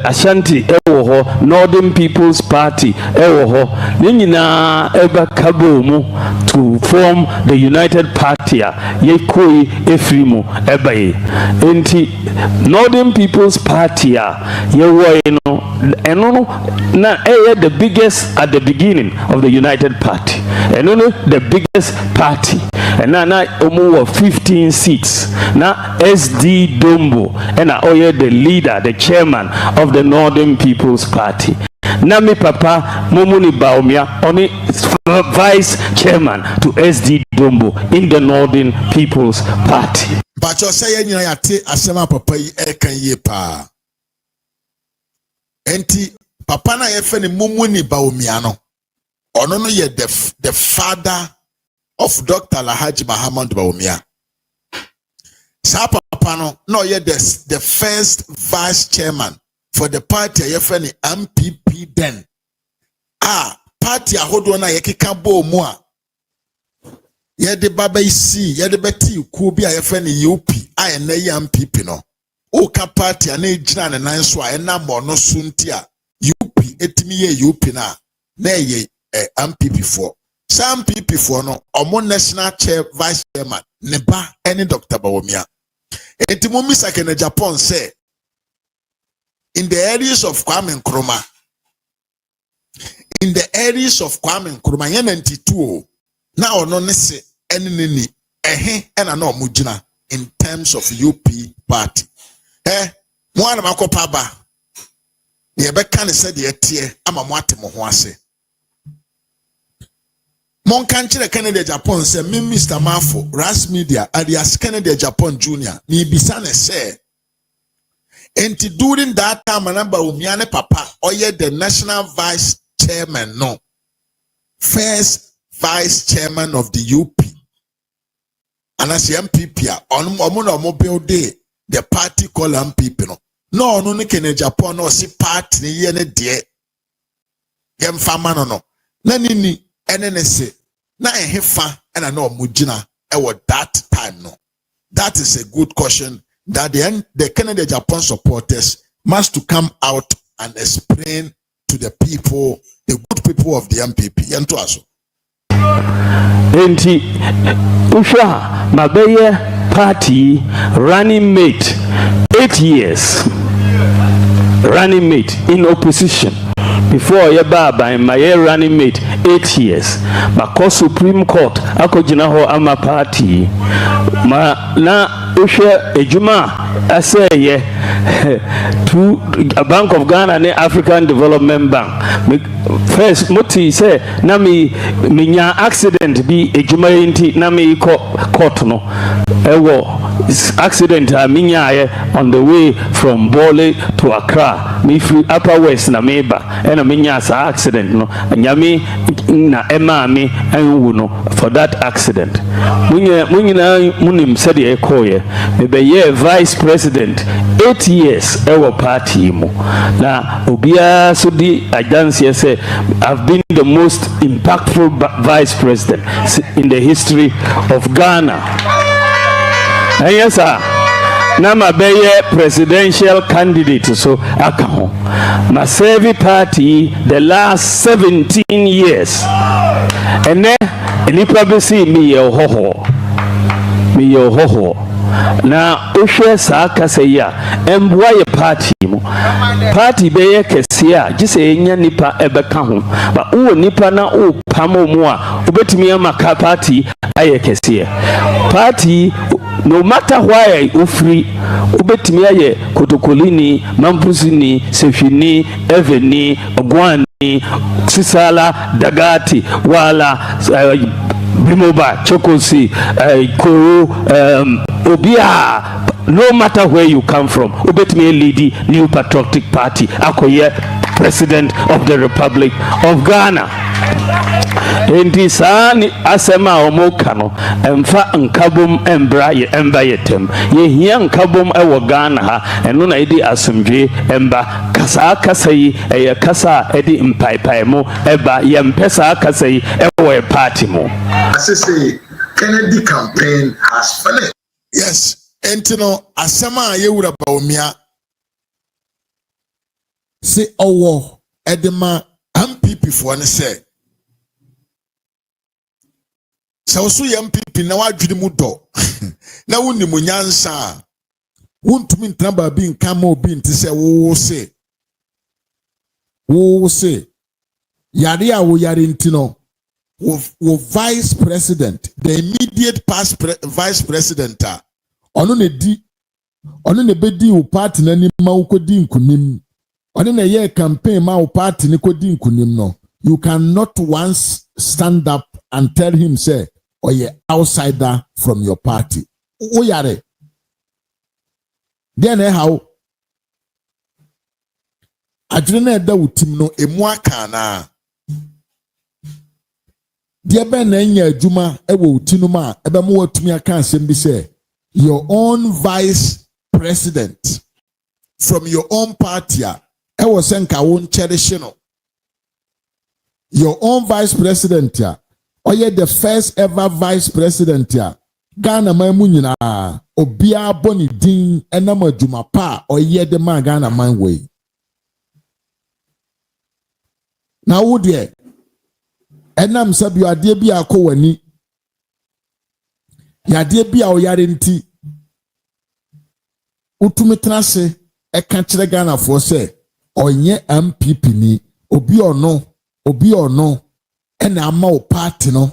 Ashanti ewo Northern People's Party ewo nyina eba kabomu to form the United Party ye koi efrimu ebaye enti Northern People's Party ye wo eno na the biggest at the beginning of the United Party eno the biggest party and now omo 15 seats na SD Dombo and oye the leader the chairman of the Northern People's Party na me papa Momuni Bawumia only vice chairman to SD Dombo in the Northern People's Party. But you say nyina yate asema papa yi ekan ye pa enti papa na ye fe ni Momuni Bawumia no ono no ye the father of Dr. Alhaji Muhammad Bawumia. Sa papa no ye the first vice chairman for the party ye fe ni MPP then. Party ahodo na ye keka bo mu a ye de baba isi ye de beti ku bi a ye fe ni UP a na ye MPP no. O ka party na ejina ne nan so a na mo no sunti a UP etimi ye UP na ye MPP for. Some people for no omo national chair vice chairman neba any Dr. Bawumia. Eti mo misake na Agyapong say in the areas of Kwame Nkrumah ye 92 na ono ne se enini ena na omo gina in terms of UP party. Mo ana makopa ba ye be kan se de tie ama mo ate mo ho ase. Mon kanchire Kennedy Agyapong say me Mr. Mafo Ras Media alias Kennedy Agyapong Jr. ni bisa ne say enti during that time Bawumia Bawumia ne papa oye the national vice chairman no first vice chairman of the UP and as MPP omo build the party called MPP no ne Kennedy Agyapong no si party ne ye ne de yem fama no na nini NNC na ehefa and no mujina that time no. That is a good question that the Kennedy Agyapong supporters must to come out and explain to the people, the good people of the MPP. enti uhwa mabeye party running mate 8 years running mate in opposition before ye baba in my running mate 8 years because Supreme Court akogina ho ama party ma na uhwe ejuma aseye to a Bank of Ghana and African Development Bank first moti say na me nya accident bi ejuma yinti na me court no ewo accident minya on the way from Bole to Accra me free Upper West na meba and minya sa accident no nyame na ema me anwu no for that accident munyina munim said e koye be ye vice president 8 years ewo party mu na obia so di agency say I've been the most impactful vice president in the history of Ghana. And yes sir, na mabeye presidential candidate so akaho ma serve party the last 17 years and then nipa be see me ye hoho na ohwe saa kasa ya emboa ye party be ye kese a gise enya nipa ebeka ho ba wo nipa na o pamo mu a obetimi amaka party aye kese party no matter why ofri obetimi aye kotokolini mampusini sefini eveni ogwani sisala dagati wala bimoba chokosi koro obia no matter where you come from obetimi lead new patriotic party akoye president of the Republic of Ghana. Enti saa ni asema omoka no emfa nkabom embra ye emba yetem ye hia nkabom ewo Ghana ha eno na edi asomdwe emba kasa yi eye kasa edi mpaipai mu eba ye mpesa kasa yi ewo e party mu. Asese Kennedy campaign has finished. Yes, entino asema ye wura Bawumia se owo edema MPP fo ne se so MPP na wadwene mu do na woni mu nyansa wontumi ntamba bi nkama obi nti se wo se yare a wo yare ntino wo vice president the immediate past vice president ono ne bedi wo party na ni ma wo kodi nkunim ono na ye campaign ma wo party ni kodi nkunim no you cannot once stand up and tell him say or ye outsider from your party. Oyare. Then how adrena da utim no emu aka na. Dia ben na nya adwuma ewo utinu ma ebe mo watumi aka asem bi say your own vice president from your own party ewo senka won cherish no. Your own vice president Oye the first ever vice president Ghana man mu nyina obia boni din enam adwuma pa oye de man Ghana man way. Na wo de enam sabi ade bi akowani yade bi a oyare nti utumi trase eka kire Ghana fo se onye MPP ni obi ono ena ama o party no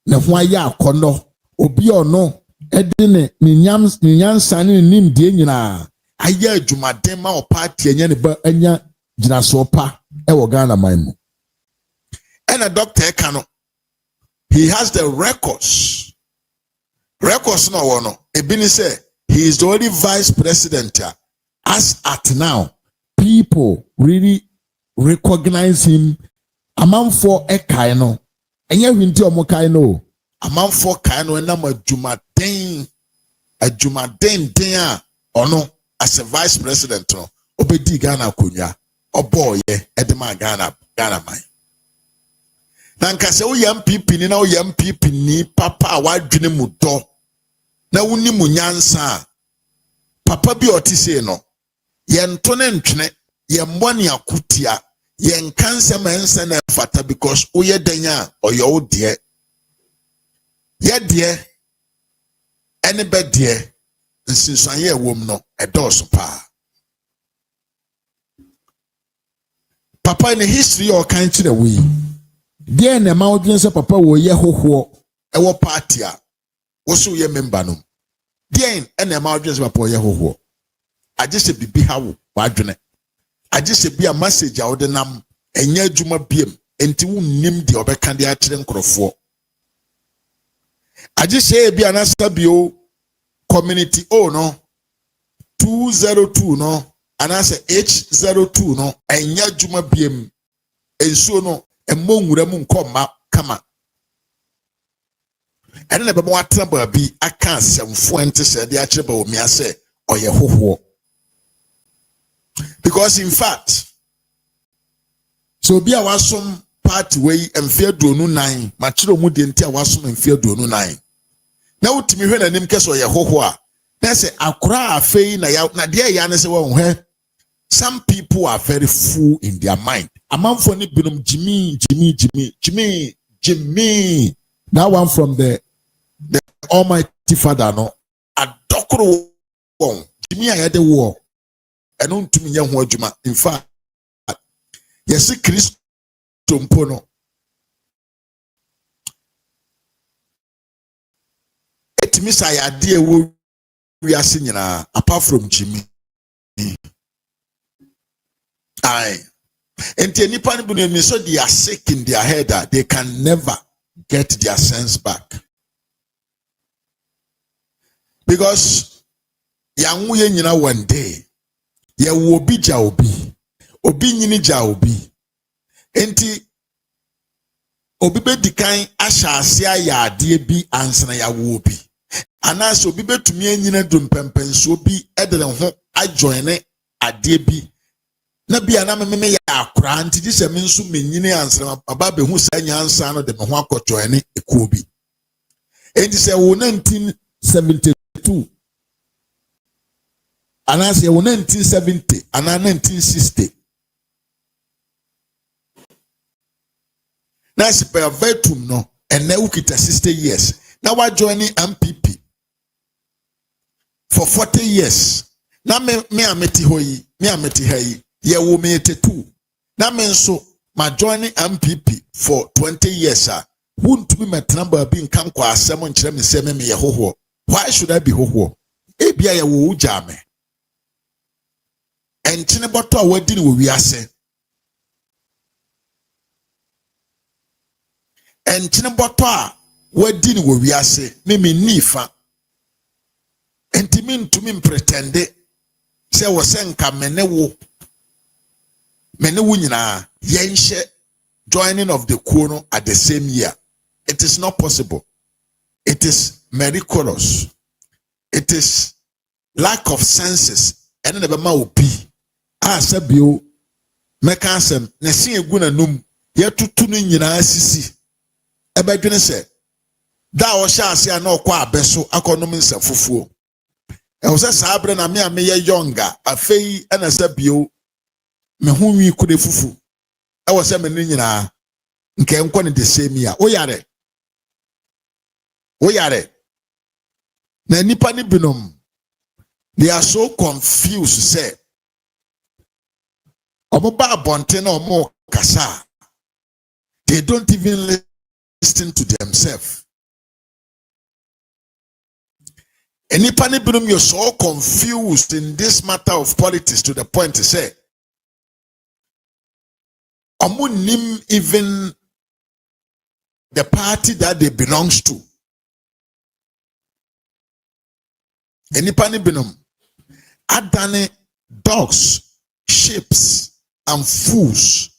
na ho aya akono obi ono edine ni nyansa ni nim die nyina aya adwumaden ma o party enya ne ba enya gina so pa e wo Ghana man mu ena Dr. Ekano he has the records no wono ebini say he is the only vice president as at now people really recognize him. Amanfo ekai no enye hwinti omokai no amanfo kai no na adwumaden den a ono as a vice president no obedi Ghana konwa oboye edema Ghana man na nka se wo MPP ni na wo MPP ni papa wadwene mu do na woni mu nyansa papa bi otise no ye nto ne ntwene ye mbone akutia yen cancer mensa na fata because oye denya oyo de Yet dear, any bed dear, and since I hear woman no a dose pa. Papa in the history or kind to the way. Dear na mountains of papa wo ye ho ewo party a wo so ye member no. Dear na mountains of papa ye ho. I just say bibi hawo wadwene. I just say be a message a wo de nam enya adwuma biem enti wonnim de obeka de a kire nkrofo. I just say be an asabio community no 202 no and I say H02 no enya adwuma biem enso no emo nwura mu nkoma kama. And na be mo atamba bi aka asemfo ente se de a kire Bawumia se oye hoho. Because in fact, so be a wasom party way and fear dronu 9, machiro mu de ntia wasom and fear dronu 9. Na utimi hwe na nim keso ye hoho a. Na say akura afei na ya na de ya na say won hwe. Some people are very full in their mind. Amanfo ni binom Jimmy. That one from the Almighty Father no. Adokro won. Jimmy ayade wo. Eno ntumi nya ho adwuma. In fact, yes Christ mpo etimi sayade ewo wiase nyina apart from Jimmy. Aye. And nipa ni bunu so they are sick in their head that they can never get their sense back. Because yangu ye nyina one day ye wo bi ja obi nyini ja obi enti obi be dikan ahyase ayade bi ansana ya wo obi anaso obi betumi anyina dumpempenso bi edere ho ajoine ade bi na bia na meme ya akra nti di se me nso menyini ansana aba be hu sa nyansa no de me ho akojoine ekuo bi enti se wo 1972 Anas ye 1970 and 1960. Now si per vetum no and now kita 60 years. Now we joining MPP for 40 years. Now me ameti hoyi, me ameti hayi. Ye wo me 82. Now me so ma joining MPP for 20 years. Won't be my number being come kwa asemo nkyere me se me ye hoho. Why should I be hoho? Ebia ye wo ujame. And Chineboto wedding will be ase. And Chineboto wedding will be ase. Mimi nifa. And timin to me pretende. Say was senka menewo nyina yenshe joining of the Kuno at the same year. It is not possible. It is miraculous. It is lack of senses. And never ma obi. Asabio mekasem na sin egu na num ye tutu no nyina asisi ebadwene se da o sha ase na okwa abeso akonom nsafufuo e wo se sabre na me ame ye yonga afei na sabio me hu wi kude fufu e wo se me nyina nke enko ne the same year o yare na nipa ni binom they are so confused say kasa. They don't even listen to themselves. And you're so confused in this matter of politics to the point to say, nim even the party that they belongs to. Adane dogs, sheep, and fools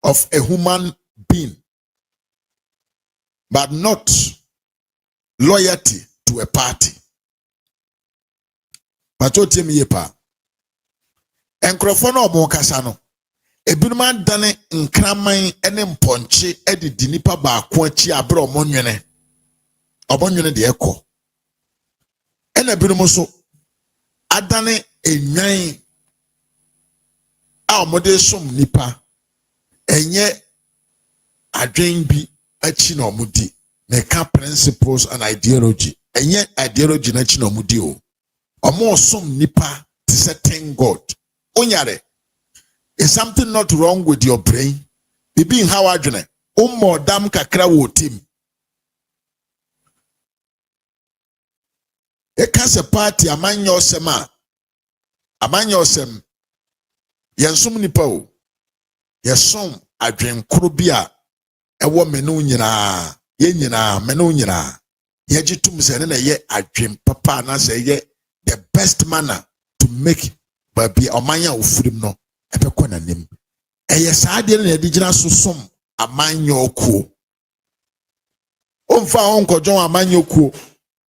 of a human being, but not loyalty to a party. But what tell me, pa? Encrofono mo kasano. Ebinuma dane nkraman ene mponche edi dinipa ba akwachi abro monwene. Obonwene de ekọ. Ena ebinum so adane enwan a omode som nipa enye adwen bi achi na omudi meka principles and ideology. Enye ideology na chino mudi o. Omo som nipa to certain God. Onyare. Is something not wrong with your brain? Bibi how adwene. Ummo dam kakra wo tim. Eka se party amanyo osema. Amanyo osem. Yensum nipa o. Yesom adwen koro bia ewo menu nyina. Ye nyina menu nyina. Ye jitum se na ye adwen papa na se ye the best manner to make baby omanya ofurim no epekọ na nim. Eye saade na de gina so som amanyo okuo. Omfa onkojon amanyo okuo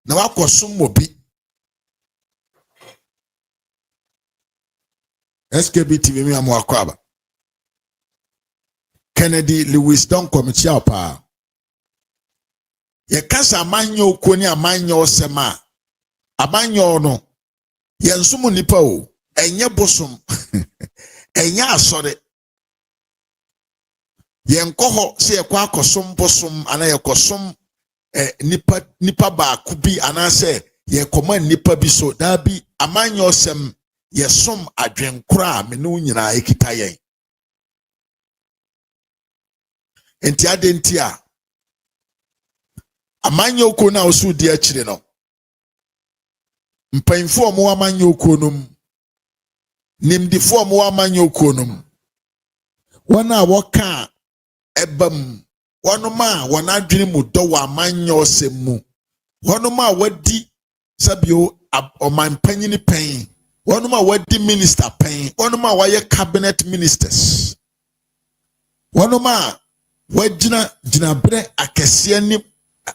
na wakosom obi. SKB TV mi amu akwaba. Kennedy Lewis don komiti apa. Ye kasa amanyo okuo ni amanyo osema. Amanyo no yensumu nipa o. Enye bosom. Enye asore. Yenkoho se yekwa akosom bosom ana yekosom nipa ba kubi ana se yekoma nipa bi so dabi amanyo sem yesom adwenkora menu nyina ekita yen. Enti adenti a amanyo ko na osu di akire no. Mpanyimfo omo amanyo ko num. Nimdifo omo amanyo ko num. Wana woka ebam wanoma wanadwene mu do wa amanyo semu. Wanoma wadi sabio oman panyini pen. Wanoma wadi minister pen. Wanoma waye cabinet ministers. Wanoma wajina bre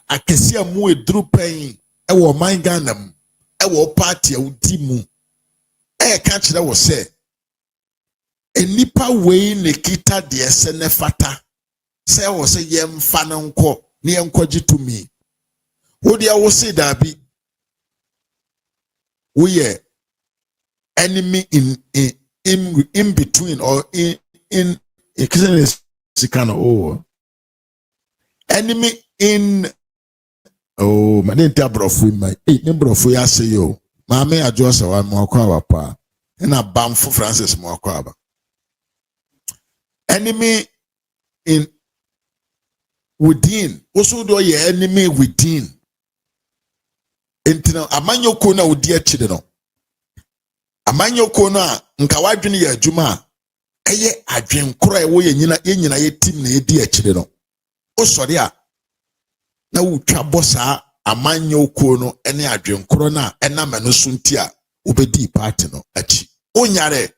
akesia mu edru pen ewo man Ghana ewo party udi mu ka kire wo se enipa wei ne kita de ese ne fata se wo se yemfa ne nko ne yenkwaji tumi wo de wo se dabi wo ye enemy in between or in enemy in oh manenta brofu mai ne brofu ya se yo maame ajosa wa mo akwa wapa na bamfo Francis mo akwa aba enemy in within also do ye enemy within entina amanyoko na odi akide no amanyoko no a nka wadwene ya adwuma eye adwenkoro e wo ye nyina ye tim na ye di akide no osori a na wutwa bosa amanyoko no ene adwenkoro na enamano sunti a obedi party no achi onyare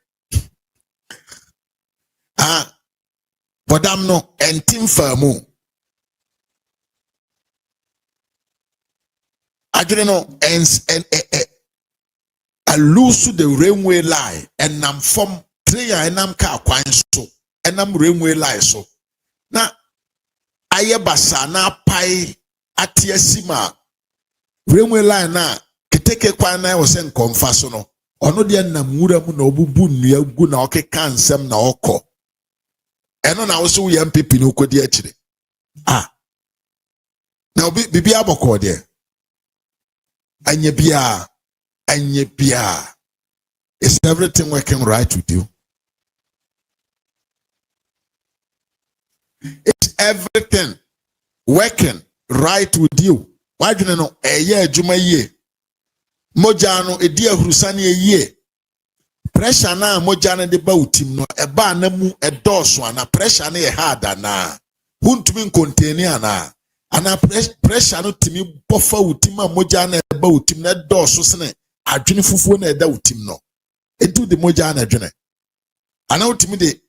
bodam no entim famu adwene no a lose the railway line enam from train enam ka kwan so enam railway line so na aye basa na pai atiasima railway line na keteke kwan na wo se nkomfa so no ono de nam wura mu na obubu nnua gu na okeka nsem na okọ eno na wo so ye mpepi no kodi akire na obi bibi abokọ de anye bia is everything working right with you? It's everything working right with you. Why do you know adwuma ye moja no edi ahurusane ye pressure na moja na de ba utim no eba na mu edoso ana pressure na ye hard ana huntumi contain ana pressure no timi bofa utim a moja na eba utim na edoso sene adwene fufuo na eda utim no edu de moja na adwene ana utimi de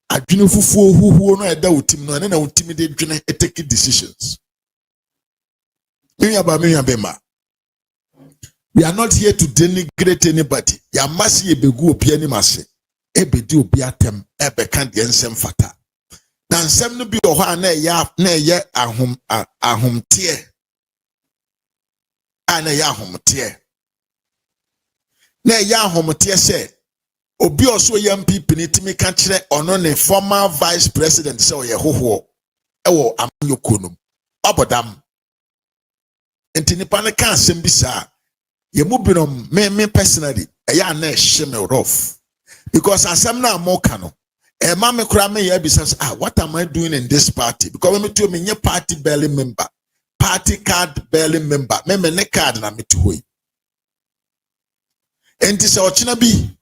adwene fufuo huhuo no eda utim no na utimi de dwene take decisions. We are not here to denigrate anybody. Ya masi ye begu opi ani mase. Ebedi obi atem ebeka de nsem fata. Na nsem no bi oho na ye ahomtie. Ana ye ahomtie. Na ye ahomtie se obi oso ye MPP ni timi ka kire ono ne former vice president se oye hoho ewo amanyoko no. Obodam enti nipa ne ka asem bi saa ye mu binom me personally eya na ehye me rough because asem na amoka no ma me kura me ya bi says what am I doing in this party because me to me nye party barely member party card barely member me ne card na me to hoy enti se ochina bi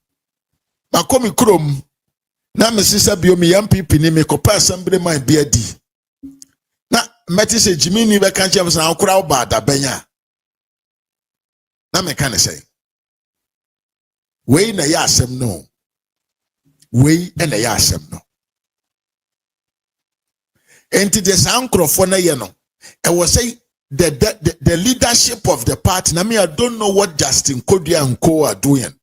makomi krom na me sisa bi o me yam pipi ni me ko pa assembly man bi adi na meti se jimi ni be kan chem san akura oba da benya na me kan say we na ya asem no we na ya asem no enti de san krofo na ye no e was say the leadership of the party na me I don't know what Justin Kodua and co are doing.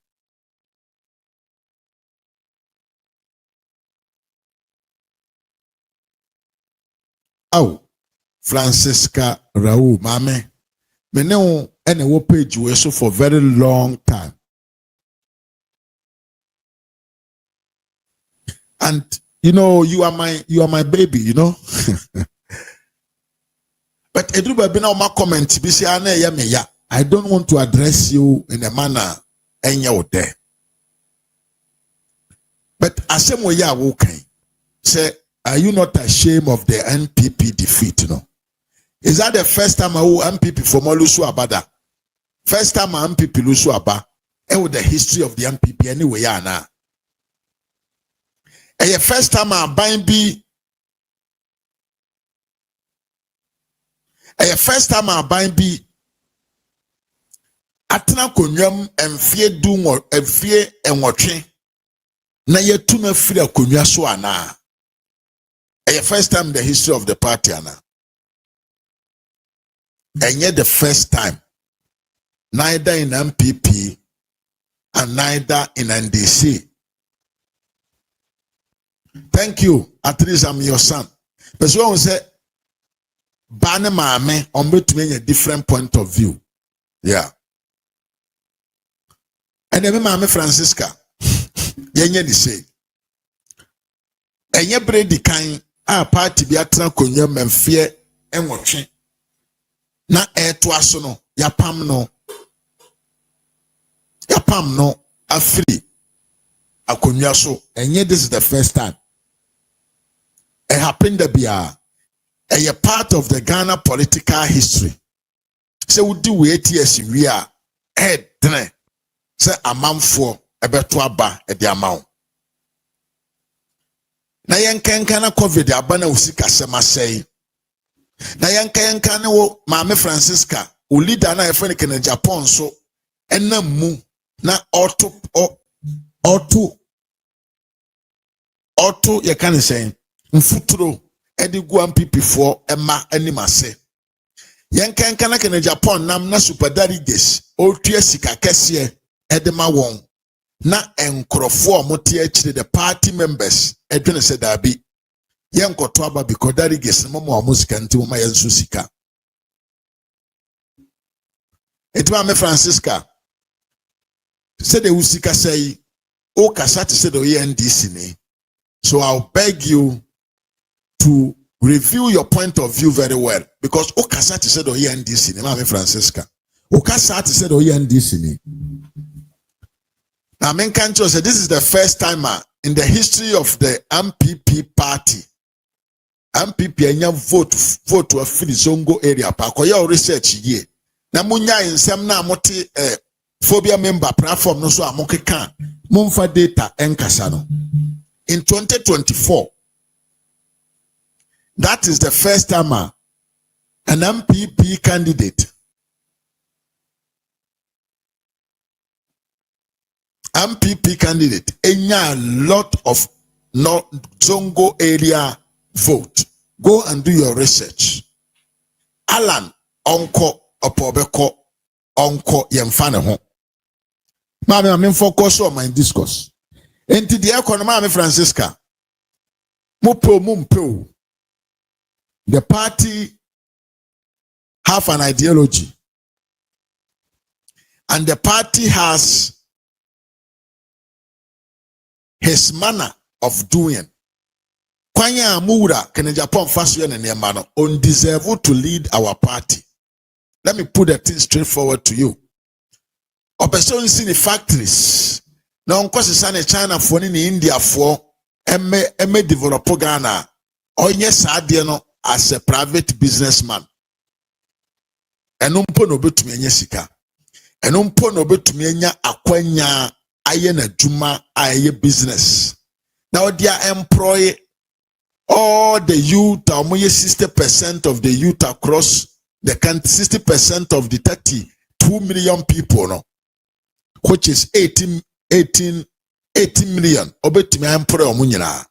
Oh, Francisca Raul, mame. Me know any page we so for very long time. And you know, you are my baby, you know. But Edruba be now my comment be say I don't want to address you in a manner any there. But asem we ya okay. Say, are you not ashamed of the NPP defeat? No. Is that the first time I NPP for Molusu Abada? First time I NPP Lusu Aba? And with the history of the NPP anyway, ya na. And the first time I bind be. And the first time I bind be. Atena konyam emfie du or emfie enwotwe. Na ye tuna free akonwa so ana. The first time in the history of the party, Anna. And yet the first time, neither in MPP and neither in NDC. Thank you. At least I'm your son. But so I say, Bane Mame, on between a different point of view. Yeah. And then Mame Francisca, Yenye say, and ye bredi kind. Party bi atra konya memfie enwotwe na eto aso no yapam no afri akonya so enye this is the first time it happened to be a part of the Ghana political history so we do wait years we are head dene say amamfo ebeto aba e di amawo na yenkenka na covid abana usika sema sei na yenkenka na wo maame Francisca o leader na efene ke na Agyapong so enam mu na auto ye kan say mfuturo edi guam pipifo ema animase yenkenka na ke na Agyapong nam na super delegates o tua sika kese edema won na enkrofo omote akire the party members edwene se dabi yenkoto aba because delegates mo musika nti mo ma yensu sika etima me Francisca said the usika say o kasati said the NDC ni so I'll beg you to review your point of view very well because o kasati said the NDC ni ma me Francisca o kasati said the NDC ni. Now, men can't say this is the first time in the history of the MPP party. MPP enya vote to a free zongo area. Pakoya research ye. Na munya insem na mote phobia member platform no so amoke kan. Mumfa data enkasa no. In 2024, that is the first time an MPP candidate. MPP candidate, a lot of Zongo area vote. Go and do your research. Alan, Onko, Opobeko, Onko, Yemfane ho. Mami, I'm focus on my discourse. Enti the economy, Francisca. Mumpo. The party have an ideology. And the party has his manner of doing. Kwanya Amura, Agyapong Fasu and Nemano, undeserved to lead our party. let me put the thing straightforward to you. Operation see the factories. Now, of course, it's China for in India for eme develop Ghana. Or yes, I as a private businessman. And umpo no bet to me sika. And umpo no bet to me akwanya ayena juma aye business. Now they employ all the youth, 60% of the youth across the country, 60% of the 32 million people, no, which is 18 million. Obetumi employ omunyina.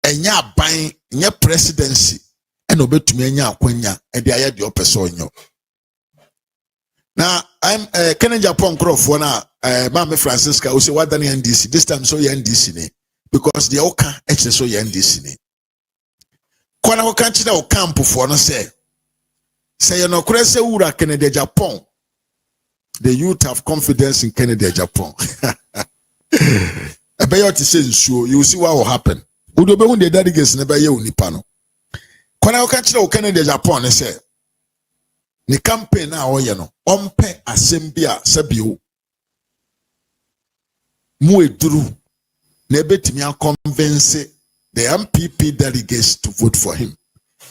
Enya ban, nya presidency, and obetumi enya akwanya, and the aye the opesonyo. Now, I'm Agyapong Crawford now. Mama Francisca who say what than NDC. This time so NDC ne because the oka actually so NDC ne. Kwana ko kanchi na okampo for no say you no krese ura Agyapong. The youth have confidence in Agyapong. Abeyo ti say nsuo, you will see what will happen. Udo be hun the delegates ne be ye onipa no. Kwana ko kanchi na Agyapong ne say ni campaign na oye no ompe assembly a sabio mu eduru na ebetimi convince the MPP delegates to vote for him.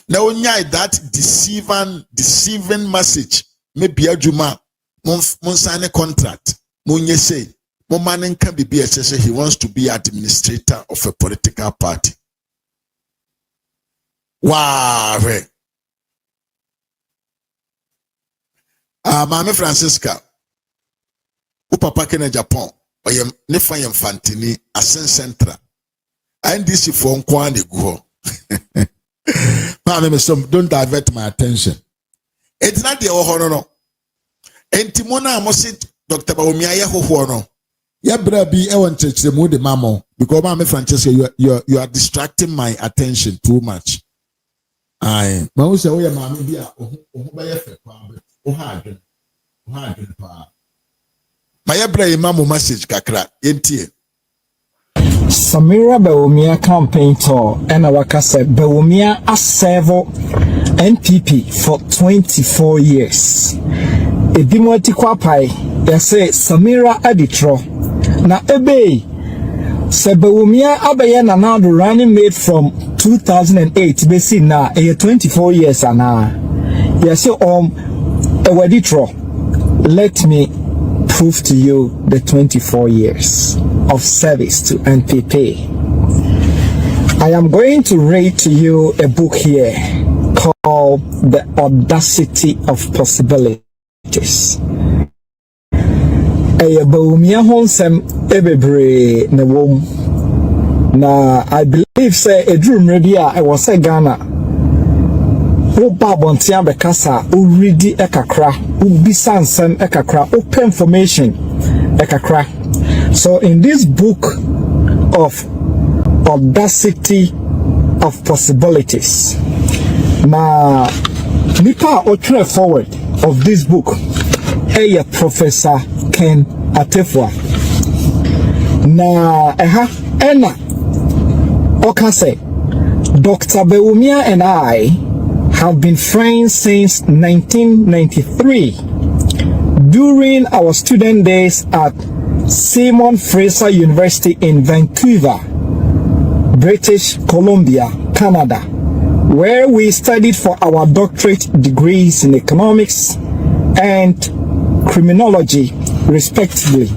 Now onya that deceiving message maybe adwuma mon sign a contract monye say mo man can be he wants to be administrator of a political party. Wow. Mama Francisca, u papa Agyapong, oyem ne fa yem fantini asen centra. NDC for nkwa ne go. Mama me some don't divert my attention. It's not the ohono no. Enti mona amosi Dr. Bawumia ye hoho no. Ya bra bi e won chechire mu de mamo because Mama Francisca you are distracting my attention too much. Aye, ma wo se wo ye mama bi a oho ba ye fe kwa be. My brother message kakra yentie. Samira Bawumia campaign tour and our said Bawumia has served NPP for 24 years. Edimoti kwapai say Samira aditro na ebe se Bawumia abaye na now the running mate from 2008 besi na 24 years ana. Yes let me prove to you the 24 years of service to NPP. I am going to read to you a book here called The Audacity of Possibilities. Bawumia honsem ebebre ne wom. Na I believe say a dream ready I was a Ghana. Bontia bekasa uridi ekakra ubisa nsem ekakra open information ekakra. So in this book of Audacity of Possibilities, na nipa otre forward of this book hey Professor Ken Atefua na ena okase Dr. Bawumia and I have been friends since 1993 during our student days at Simon Fraser University in Vancouver, British Columbia, Canada, where we studied for our doctorate degrees in economics and criminology, respectively.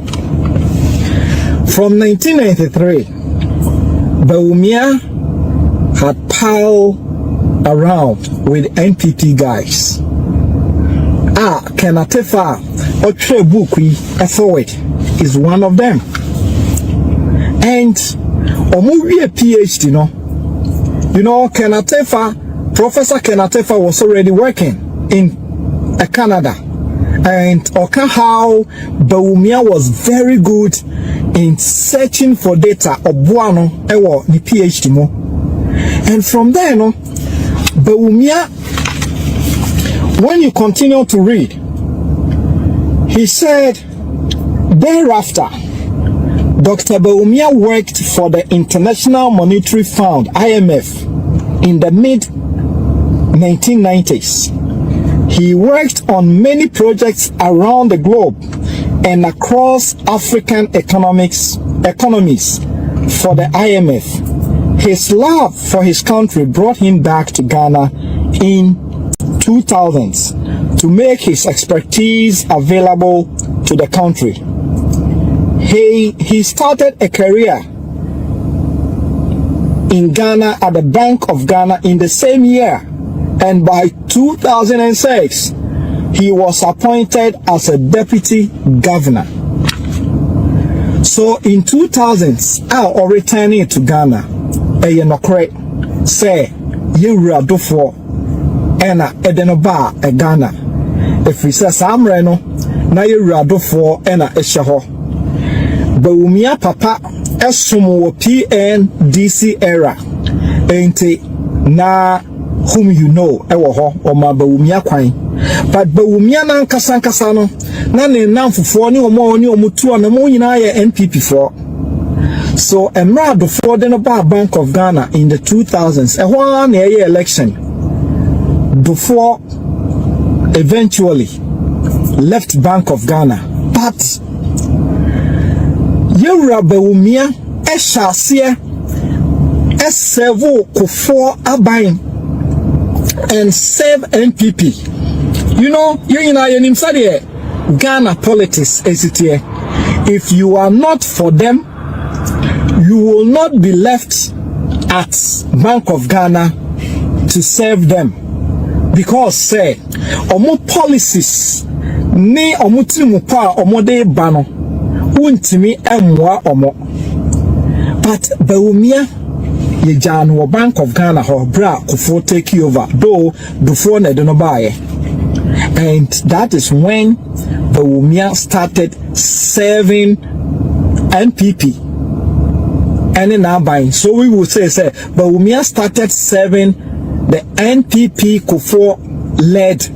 From 1993, Bawumia had piled around with NPP guys. Ken Atefua Otre Bukwi forward is one of them. And Omuvi a PhD, you know, Ken Atefua, Professor Ken Atefua was already working in Canada. And how Bawumia was very good in searching for data of Buano Ewo the PhD mo. And from there, Bawumia, when you continue to read, he said, thereafter, Dr. Bawumia worked for the International Monetary Fund, IMF, in the mid-1990s. He worked on many projects around the globe and across African economies for the IMF. His love for his country brought him back to Ghana in 2000s to make his expertise available to the country. He started a career in Ghana at the Bank of Ghana in the same year, and by 2006 he was appointed as a deputy governor. So in 2000s, our returning to Ghana, say yewura dofo ena edenoba e Ghana. If we say samre no na yewura dofo ena ehye ho. Bawumia papa esomo wo PNDC era enti na whom you know ewo ho o ma Bawumia kwan. But Bawumia na nkasa no na ne namfofo ni omo tu na mo nyina ye NPP for. So Emra before the Bank of Ghana in the 2000s, a one year election before eventually left Bank of Ghana. But Yura Bawumia Eshasia Esevo Kufo Abain and save NPP. You know, Ghana politics is it here. If you are not for them, you will not be left at Bank of Ghana to serve them, because say omo policies ni omo timu pa omo de bano untimi emwa omo. But Bawumia ye jano Bank of Ghana ho bra kufo take over though before na no buy. And that is when Bawumia started serving NPP. And now buying. So we will say Bawumia started serving the NPP Kufuor-led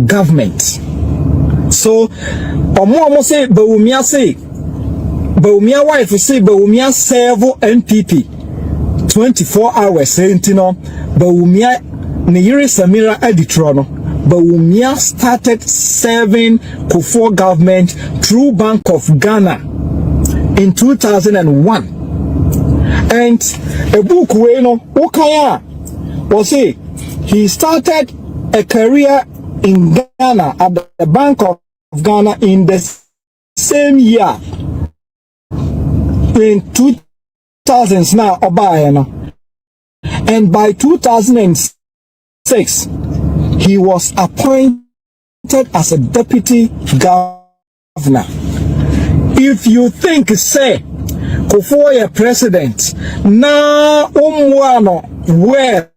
government. So Omo say Bawumia wife say Bawumia serve NPP 24 hours. Saying Bawumia ne yere Samira Editrono. Bawumia started serving Kufuor government through Bank of Ghana in 2001. And a book Okaya was say he started a career in Ghana at the Bank of Ghana in the same year in 2000s now Obayano. And by 2006 he was appointed as a deputy governor. If you think say Kufuor president na umwano well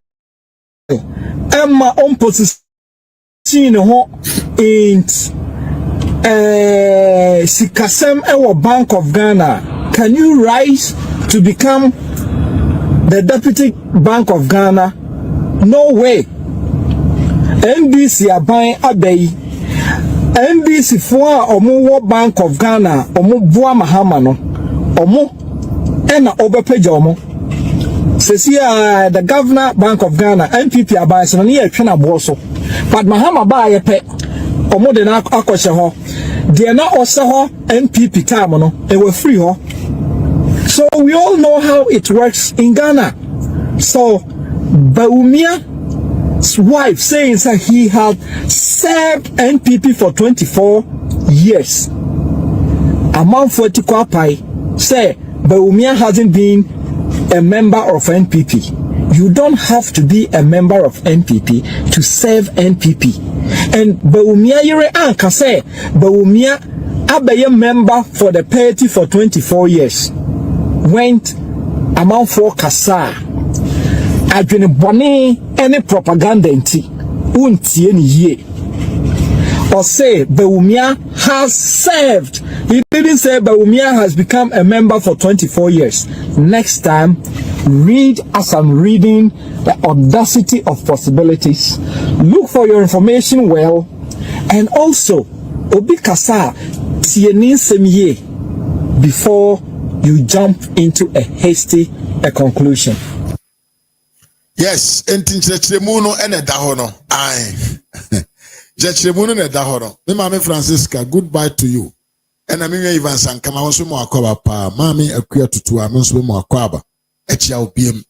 Emma position ho in Sikasem ewo Bank of Ghana, can you rise to become the deputy Bank of Ghana? No way. NBC aban abei NBC for omo Bank of Ghana omo bua mahama no omo ena obepeja omo sesi the governor Bank of Ghana NPP aban so na yetwe na bo so but mahama ba ye pe omo de na akoshe ho de na ose ho NPP time no e were free ho. So we all know how it works in Ghana. So Bawumia's wife saying that he had served NPP for 24 years. Amount 40 kwapai say Bawumia hasn't been a member of NPP. You don't have to be a member of NPP to serve NPP. And Bawumia yere anka say Bawumia abeye member for the party for 24 years. Went amount for kasa adwene bone any propaganda nti untie ni ye. Or say Bawumia has served. He didn't say Bawumia has become a member for 24 years. Next time, read as I'm reading the audacity of possibilities. Look for your information well. And also, Obi Kasa tienin semye before you jump into a hasty conclusion. Yes, entinchirechiremu no ene da ho no. Ai. Jechemunu ne dahoro. Me mami Francisca, goodbye to you. And I mean even Sankama also mo akwaba pa. Mami akuya tutu a monso mo akwaba. Echi obiem.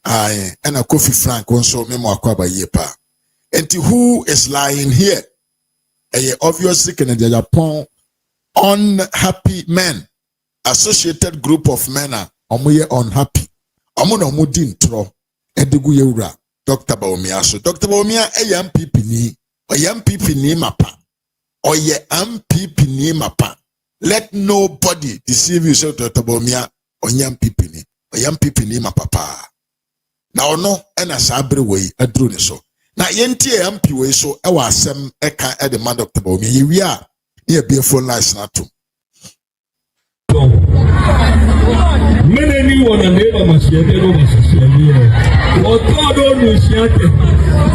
Aye. And a Kofi Frank also me mo akwaba ye pa. And who is lying here? Obviously can the Agyapong unhappy men. Associated group of men are unhappy. Omo no din tro. Edigu yewura. Dr. Bawumia. So Dr. Bawumia MPP ni. MPP ni mapa. Oye MPP ni mapa. Let nobody deceive you, so Dr. Bawumia. Oye MPP ni. Oye MPP ni mapa. Na ono ena sabre way adru ni so. Na yenti MP way so ewa asem eka e the man Dr. Bawumia. Yewia ye be phone lines na to. Many one and never must share the room. What God only shared,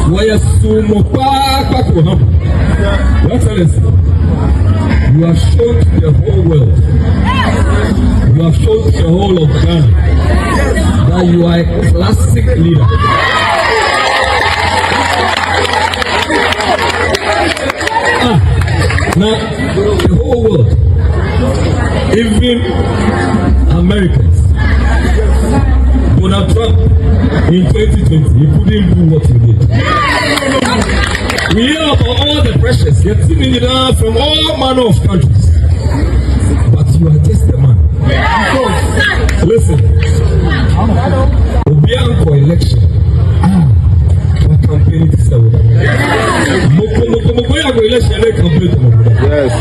why sumo papa koham. Excellency, you have shown to the whole world, you have shown to the whole of Ghana that you are a classic leader. Now, the whole world, even Americans, Donald Trump in 2020, he couldn't do what he did. We hear about all the pressures getting in from all manner of countries, but you are just a man. Listen, Obianco election, what campaign is this? Moko election, campaign. Yes.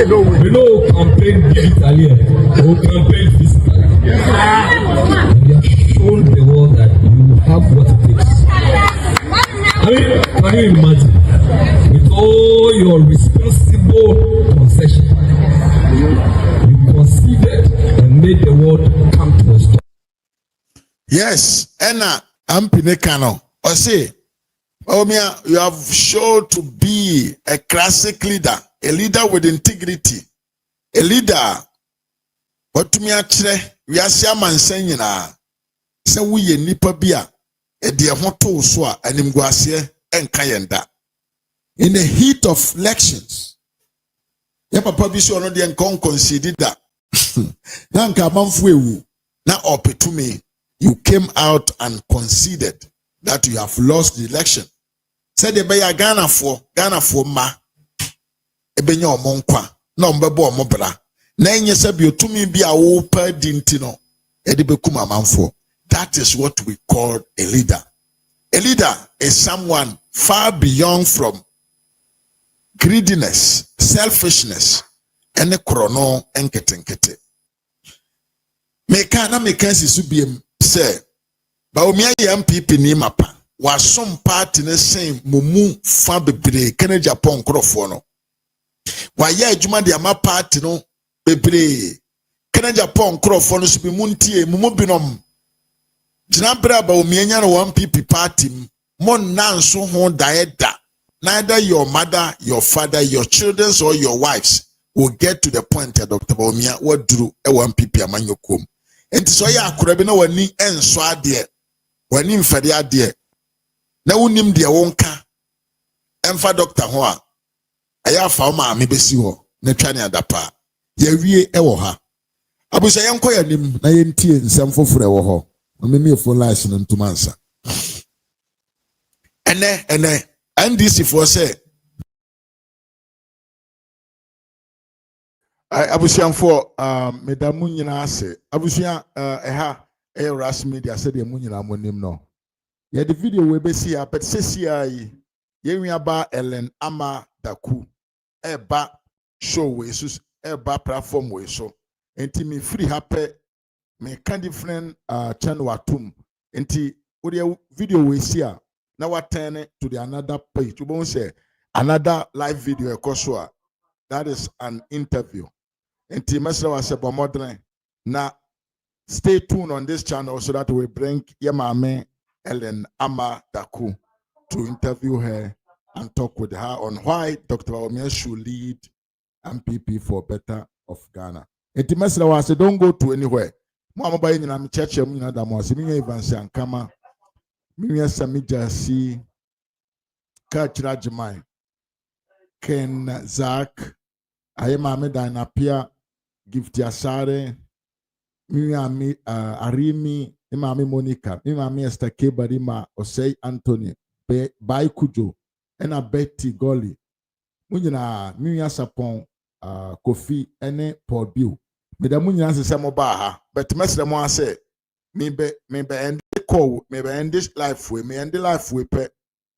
We know campaign digitally, or campaign physically. And you have shown the world that you have what it takes. I mean, can you imagine? With all your responsible concession, you conceded and made the world come to a stop. Yes, Enna Ampinekano. Or say, Bawumia, you have shown to be a classic leader, a leader with integrity, a leader. But to me, we are shaman saying, so we a nipa bia, a dear hoto swa, and imguasie, and kayenda. In the heat of elections, ya papa biso no de nkon conceded that. Na nka manfwe na opetume, you came out and conceded that you have lost the election. Said the beya Ghana for ma ebenya omonkwa na ombebo omobra na enye sabi otumi bi a wo pa dinti no e de bekum amanfo. That is what we call a leader. A leader is someone far beyond from greediness, selfishness, and a chrono enketenkete. Meka sisubiem say Bawumia MPP ni mapa wasom party ne sen mumu fa bebre Agyapong krofo no waye adwuma de ama party no bebre Agyapong krofo no so bi muntie mumu binom gina bra Bawumia nya no MPP party mon nanso ho daeda. Neither your mother, your father, your children, or your wives will get to the point that Dr. Bawumia what drew a MPP amanyokum. And so ya akurabi na wani enso ade wani mfade ade na wonim de wonka emfa doctor ho a aya fa ma me besi ho na twane adapa ya wie e wo ha abusa yenko ya nim na yentie nsem foforo e wo ho me me fo lies no ntumansa ene NDC for say abusian for medamu nyina ase abusian eha ras media said the munyina monim no ye the video we be see but sesi ai ye wi ba Ellen Ama Daku eba show we so eba platform we so enti me free happy me can different channel atum enti we video we see now we turn it to the another page. You won't say another live video ekoswa. That is an interview. And Timesra was about modern. Now stay tuned on this channel so that we bring Yamame Ellen Ama Daku to interview her and talk with her on why Dr. Bawumia should lead MPP for better of Ghana. And Timesra was don't go to anywhere. Mama by in church, even Kama. Mimi samija si kachira jimai Ken Zach, aye maame Dinapia, Gift Asare, Mimi Arimi, Imami Monica, Imami Esther Kebarima, Osei Anthony, Bai Kujo, Ena Betty Golly, Munyina, Mimi Asapon, Kofi, Ene Paul Bill. Meda munyina se se mo ba ha, but mesre mo ase, me be end call, me be end this life way, me end the life way pe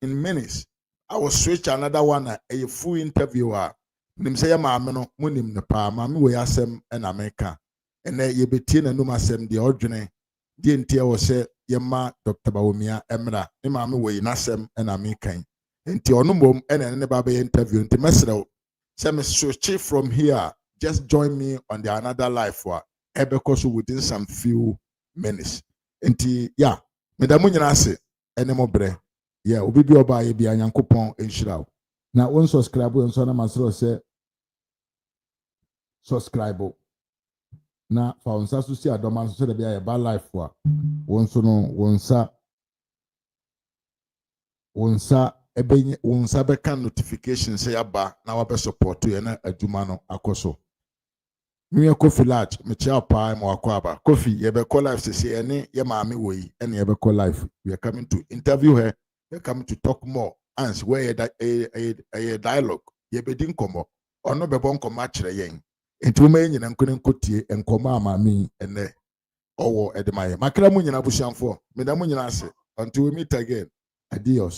in minutes. I will switch another one a full interviewer. Nim say maame no munim ne pa maame we asem na meka. Ene ye betie na num asem de odwene de ntia wo se ye ma Dr. Bawumia emra. Ne maame we na asem na meka. Nti ono mom ene ne ba be interview nti mesre say me switch from here. Just join me on the another life wa ebekos within some few minutes. Nti yeah, me da munyina ase ene mo bre. Yeah, obi bi oba ye bia Nyankopon enhyira. Na won subscribe won so na masro say subscribe. Na fa onsa so si adoma so de bia ye ba life wa. Won so no wonsa ebenye wonsa beka notification say aba na wa be support ye na adwuma no akoso. Miye Kofi large me chia pa mo akwaba. Kofi ye be call life say ene ye maame we ene ye be call life. We are coming to interview her. We are coming to talk more. Ans where a dialogue. Ye be din komo. Ono be bon komo akire yen. Enti mo nyina nkone nkotie enkomo amami ene owo edemaye. Makra mu nyina busianfo. Me da mu nyina ase. Until we meet again. Adios.